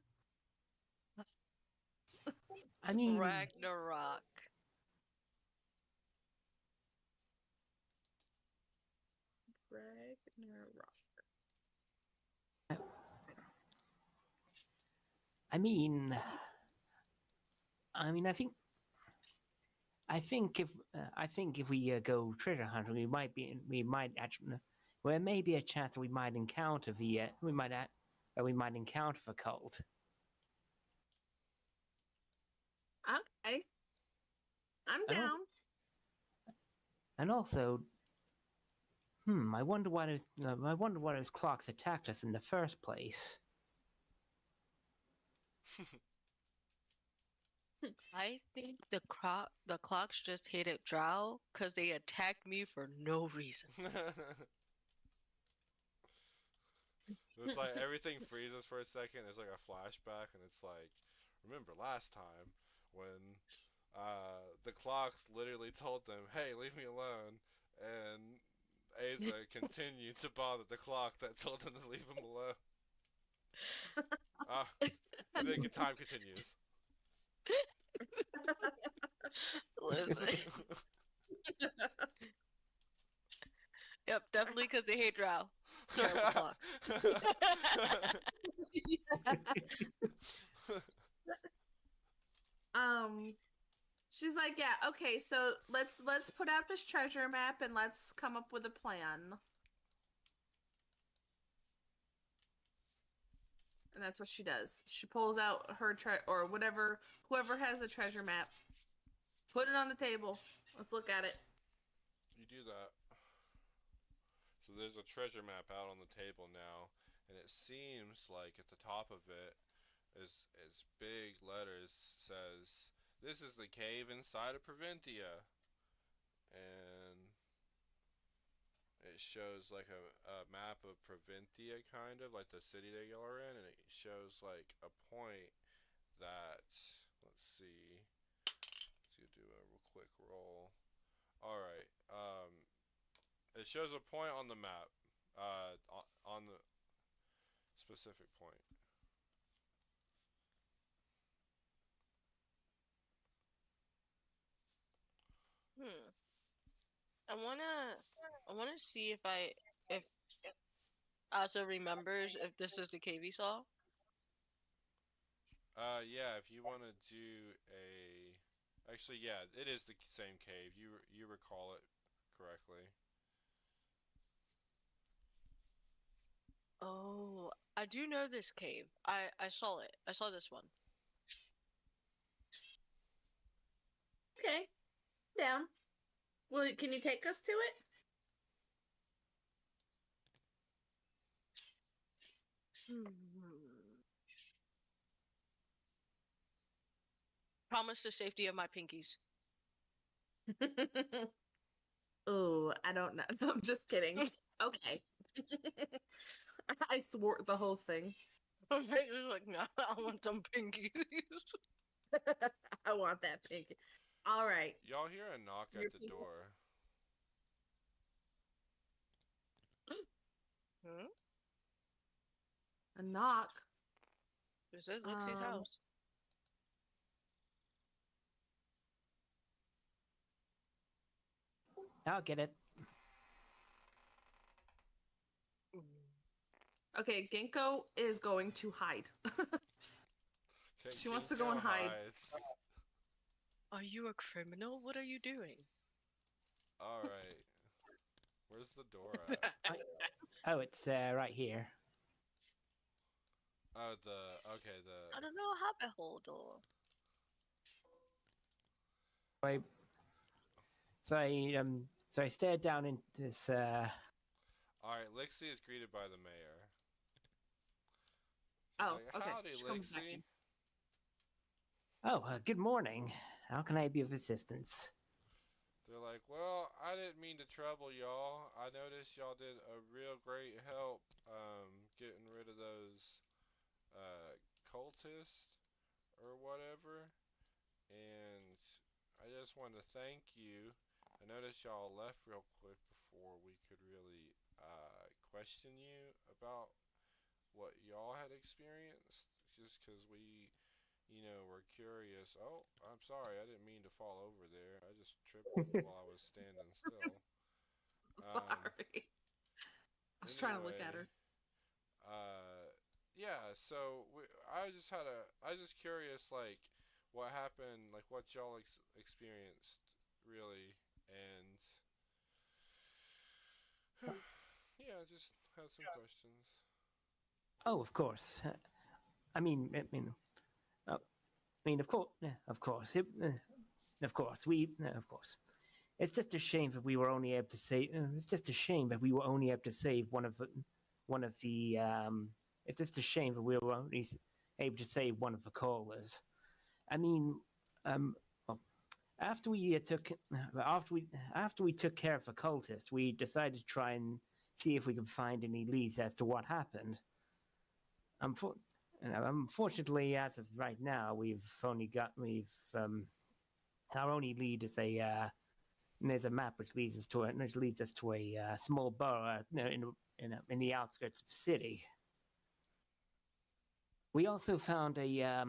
I mean, Ragnarok. Ragnarok. I mean, I think if we go treasure hunting, we might actually, well, there may be a chance that we might encounter we might encounter the cult. Okay. I'm I don't- down. And also, I wonder why those clocks attacked us in the first place. I think the clocks just hated Drow because they attacked me for no reason. It's like everything freezes for a second. There's like a flashback, and it's like, remember last time when the clocks literally told them, "Hey, leave me alone," and Asa continued to bother the clock that told them to leave him alone. And then time continues. Listen. Yep, definitely because they hate Drow. Terrible clocks. She's like, yeah, okay, so let's put out this treasure map and let's come up with a plan. And that's what she does. She pulls out her or whoever has a treasure map. Put it on the table. Let's look at it. You do that. So there's a treasure map out on the table now, and it seems like at the top of it is big letters says, "This is the cave inside of Proventia," and it shows like a map of Proventia, kind of like the city that y'all are in, and it shows like a point that, let's see, let's do a real quick roll. All right, it shows a point on the map, on the specific point. I wanna see if Asa remembers if this is the cave he saw. Yeah, if you want to do actually, yeah, it is the same cave. You recall it correctly. Oh, I do know this cave. I saw it. I saw this one. Okay. Down. Well, can you take us to it? Promise the safety of my pinkies. Oh, I don't know. No, I'm just kidding. Okay. I thwart the whole thing. Like, no, I want some pinkies. I want that pinky. All right. Y'all hear a knock Your at the people- door. Hmm? A knock. This is Lixie's Um, house. I'll get it. Mm. Okay, Ginkgo is going to hide. Okay, She wants to go and Ginkgo hide. hides. Are you a criminal? What are you doing? All right. Where's the door at? Oh, it's right here. Oh, okay, I don't know how to hold door. I, so I stared down into this. Alright, Lixie is greeted by the mayor. She's Oh, like, okay. howdy, She comes back Lixie. in. Oh, good morning. How can I be of assistance? They're like, well, I didn't mean to trouble y'all. I noticed y'all did a real great help getting rid of those cultists or whatever. And I just want to thank you. I noticed y'all left real quick before we could really question you about what y'all had experienced. Just because we, were curious. Oh, I'm sorry. I didn't mean to fall over there. I just tripped while I was standing still. Sorry. I was trying to look at Anyway, her. Yeah, so I just had I was just curious, like, what happened, like, what y'all experienced, really, and yeah, just had some questions. Oh, of course. Of course, of course, of course. Of course. It's just a shame that we were only able to save. It's just a shame that we were only able to save one of the. It's just a shame that we were only able to save one of the callers. I mean, well, after we took care of the cultist, we decided to try and see if we could find any leads as to what happened. Unfortunately, as of right now, our only lead is there's a map which leads us to a small borough in the outskirts of the city. We also found a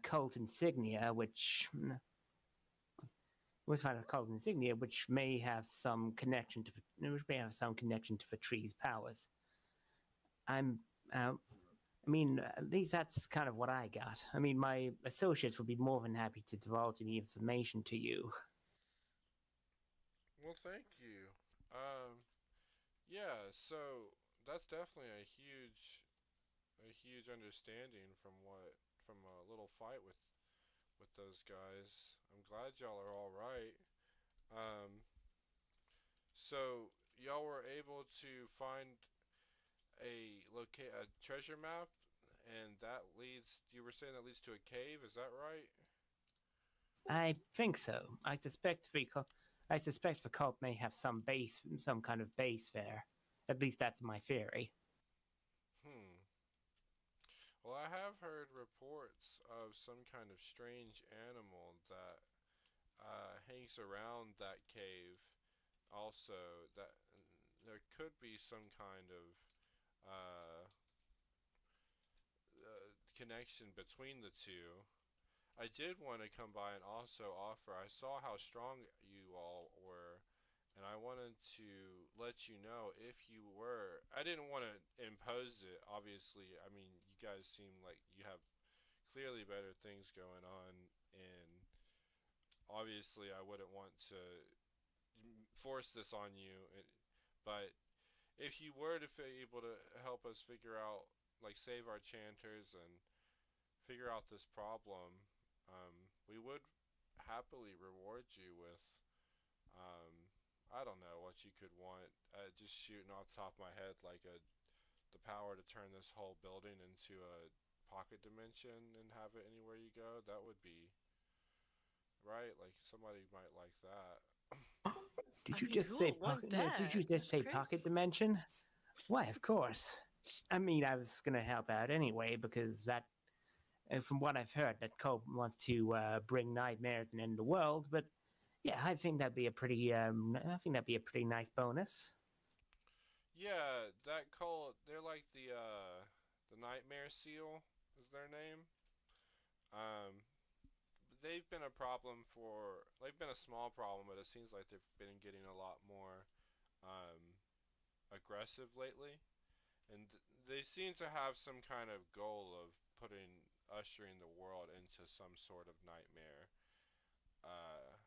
cult insignia which may have some connection to the tree's powers. At least that's kind of what I got. I mean, my associates would be more than happy to divulge any information to you. Well, thank you. Yeah, so that's definitely a huge understanding from a little fight with those guys. I'm glad y'all are all right. Um, so y'all were able to find a treasure map, and that leads. You were saying that leads to a cave. Is that right? I think so. I suspect the cult may have some kind of base there. At least that's my theory. Hmm. Well, I have heard reports of some kind of strange animal that hangs around that cave. Also, that there could be some kind of uh, connection between the two. I did want to come by and also offer. I saw how strong you all were, and I wanted to let you know if you were. I didn't want to impose it, obviously. I mean, you guys seem like you have clearly better things going on, and obviously, I wouldn't want to force this on you. But if you were to be able to help us figure out, like, save our chanters and figure out this problem, we would happily reward you with, um, I don't know what you could want. Just shooting off the top of my head, like the power to turn this whole building into a pocket dimension and have it anywhere you go. That would be right. Like somebody might like that. Did I you mean, just who say would want pocket? that? Did you just That's say crazy. pocket dimension? Why, of course. I mean, I was gonna help out anyway because from what I've heard, that Cole wants to bring nightmares and end the world. But yeah, I think that'd be a pretty nice bonus. Yeah, that cult, they're like the Nightmare Seal is their name. Um, they've been a problem for, they've been a small problem, but it seems like they've been getting a lot more um, aggressive lately. And they seem to have some kind of goal of ushering the world into some sort of nightmare. Uh,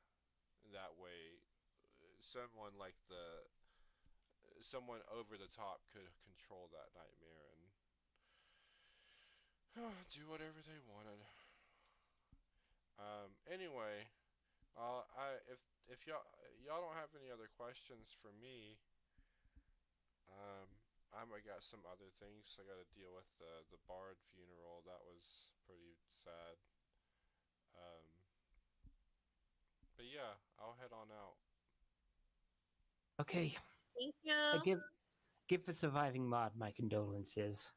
that way, someone like someone over the top could control that nightmare and do whatever they wanted. Anyway, if y'all don't have any other questions for me, um, I got some other things. I got to deal with the Bard funeral. That was pretty sad. Um, but yeah, I'll head on out. Okay, Thank I you. give the surviving mod my condolences.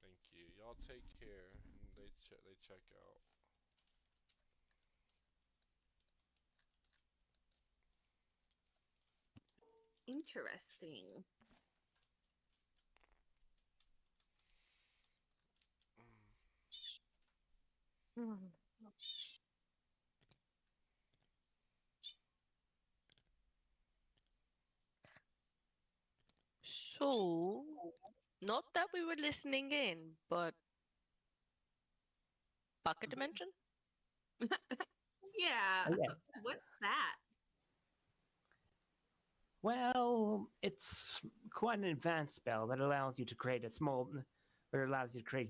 Thank you. Y'all take care, and they check out. Interesting. Hmm. So, not that we were listening in, but pocket dimension? Yeah. Oh, yeah. What's that? Well, it's quite an advanced spell that allows you to create a small. It allows you to create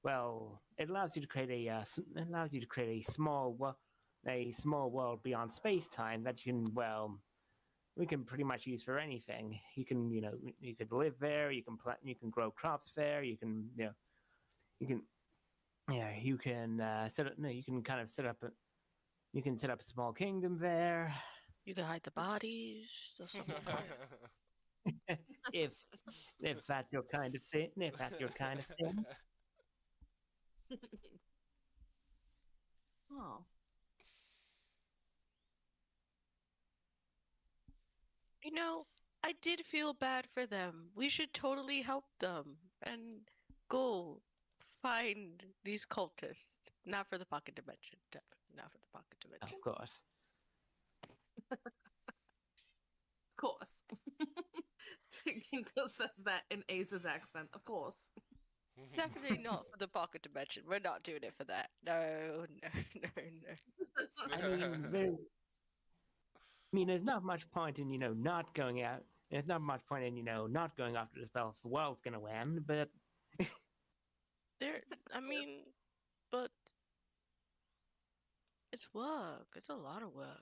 well, it allows you to create it allows you to create a small world beyond space time that you can we can pretty much use for anything. You can you could live there. You can plant. You can grow crops there. You can you can you can set up. No, you can kind of set up you can set up a small kingdom there. You can hide the bodies or something. if if that's your kind of thing. If that's your kind of thing. Oh. You know, I did feel bad for them. We should totally help them and go find these cultists. Not for the pocket dimension, definitely not for the pocket dimension. Of course. Of course. Tinko says that in Ace's accent. Of course. Definitely not for the pocket dimension. We're not doing it for that. No, no, no, no. I mean, there's not much point in not going out. There's not much point in not going after the spell if the world's gonna win. But I mean, but it's work. It's a lot of work.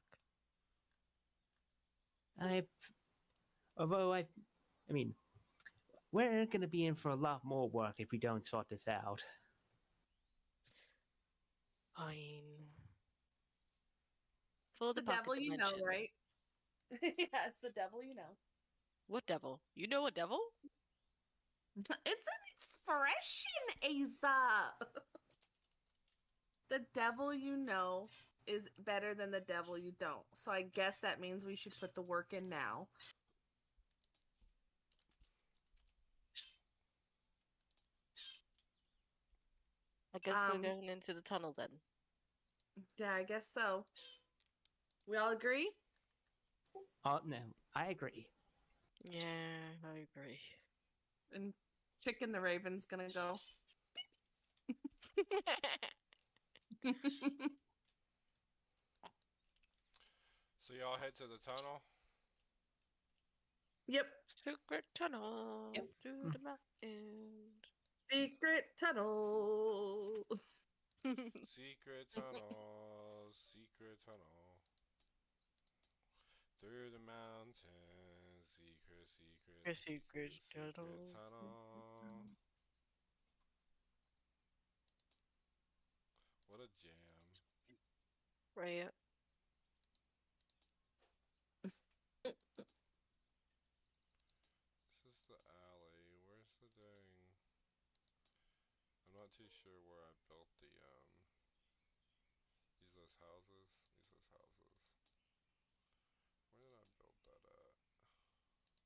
although I mean, we're gonna be in for a lot more work if we don't sort this out. Fine. For the The pocket devil you know, dimension. right? Yeah, it's the devil you know. What devil? You know a devil? It's an expression, Asa. The devil you know is better than the devil you don't. So I guess that means we should put the work in now. I guess we're going into the tunnel then. Yeah, I guess so. We all agree? Oh no, I agree. Yeah, I agree. And Chicken the Raven's gonna go. So y'all head to the tunnel? Yep. Secret tunnel Yep. through the mountains. Secret tunnel. Secret tunnel, secret tunnel. Through the mountains, A secret tunnel. tunnel. What a jam. Right. This is the alley. Where's the dang? I'm not not too sure where I built those houses. Where did I build that at? Streets too.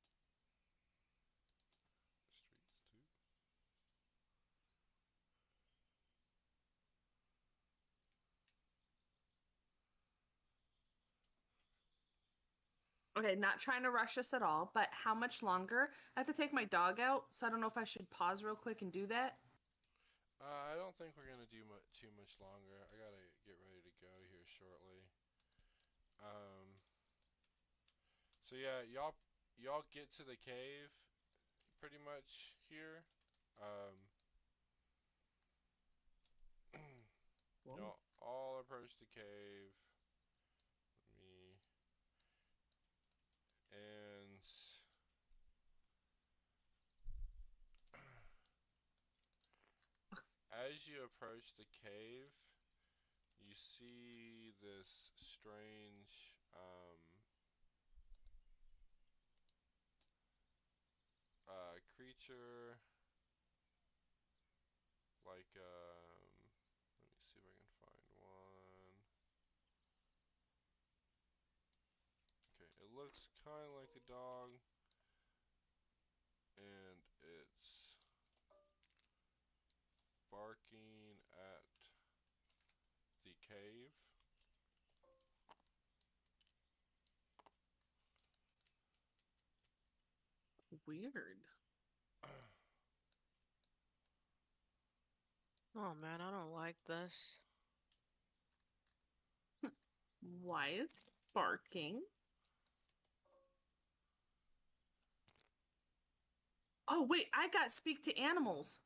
Okay, not trying to rush us at all, but how much longer? I have to take my dog out, so I don't know if I should pause real quick and do that. I don't think we're gonna do too much longer. I gotta get ready to go here shortly. So yeah, y'all get to the cave pretty much here. Y'all all approach the cave. Me and as you approach the cave, you see this strange creature, like let me see if I can find one. Okay, it looks kind of like a dog, and it's barking at the cave. Weird. Oh man, I don't like this. Why is he barking? Oh, wait, I got speak to animals.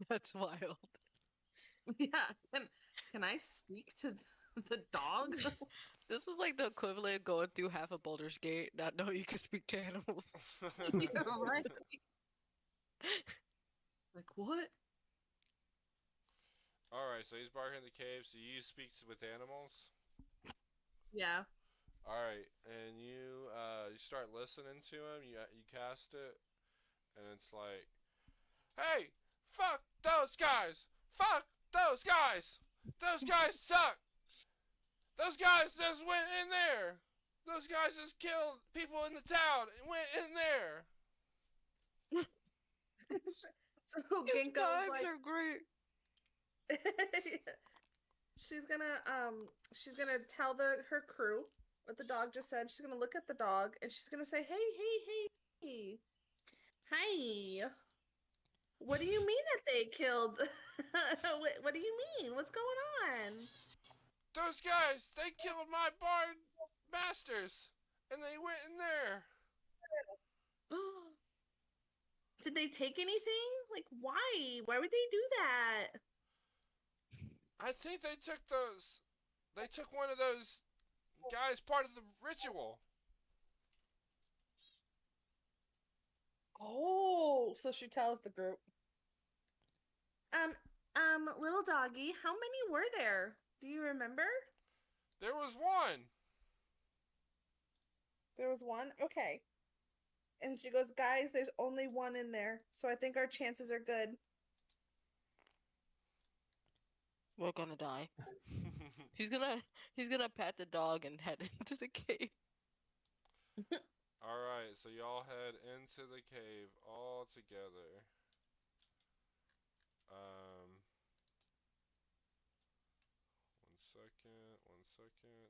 That's wild. Yeah, can I speak to the dog? This is like the equivalent of going through half of Baldur's Gate, not knowing you can speak to animals. Yeah, right. Like, what? Alright, so he's barking in the cave, so you speak with animals? Yeah. Alright, and you start listening to him, you cast it, and it's like, hey, fuck those guys! Fuck those guys! Those guys suck! Those guys just went in there! Those guys just killed people in the town and went in there! So His Ginkgo's vibes like, are great. she's gonna tell her crew what the dog just said. She's gonna look at the dog and she's gonna say, hey, hi. What do you mean that they killed? What do you mean? What's going on? Those guys, they killed my bard masters! And they went in there! Did they take anything? Like, why? Why would they do that? I think they took one of those guys part of the ritual. Oh, so she tells the group. Little doggy, how many were there? Do you remember? There was one. There was one? Okay. And she goes, guys, there's only one in there, so I think our chances are good. We're gonna die. He's gonna pat the dog and head into the cave. Alright, so y'all head into the cave all together. One second.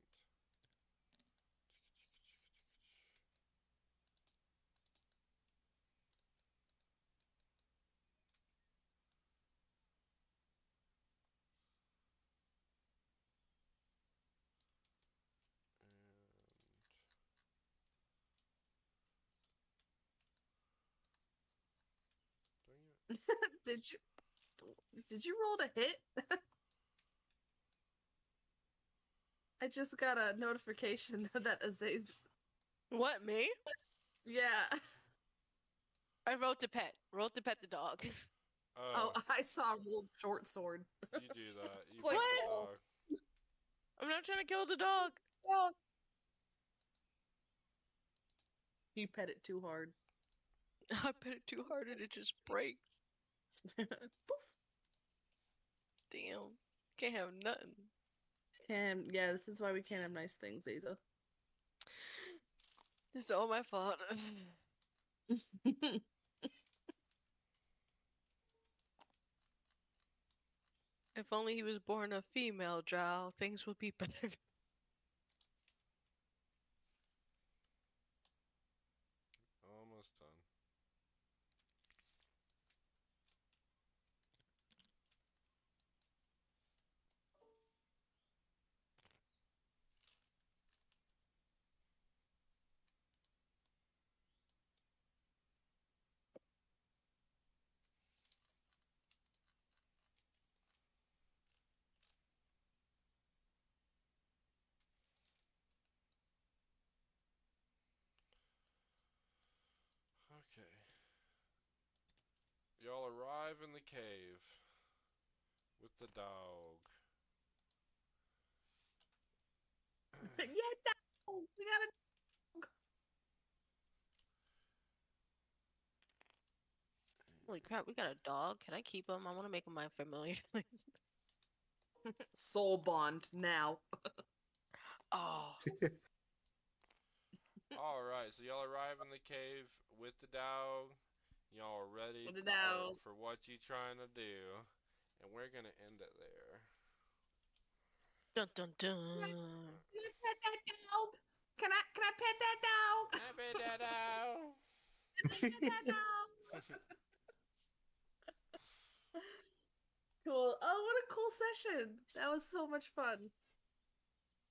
Dang it. Did you roll to hit? I just got a notification that Azazel. What, me? Yeah. I wrote to pet. Wrote to pet the dog. Oh, I saw rolled short sword. You do that. You Like, pet the what? dog. I'm not trying to kill the dog. Dog. You pet it too hard. I pet it too hard and it just breaks. Poof. Damn. Can't have nothing. And yeah, this is why we can't have nice things, Aza. It's all my fault. If only he was born a female drow, things would be better. Almost done. Okay. Y'all arrive in the cave with the dog. Yeah, no! We got a Holy crap, we got a dog. Can I keep him? I want to make him my familiar. soul bond now. Oh, Alright, so y'all arrive in the cave with the dog. Y'all are ready With the dog. for what you trying to do. And we're gonna end it there. dun dun dun. Can I pet that dog? Can I pet that dog? Happy dado! Can I pet that dog? Cool. Oh, what a cool session. That was so much fun.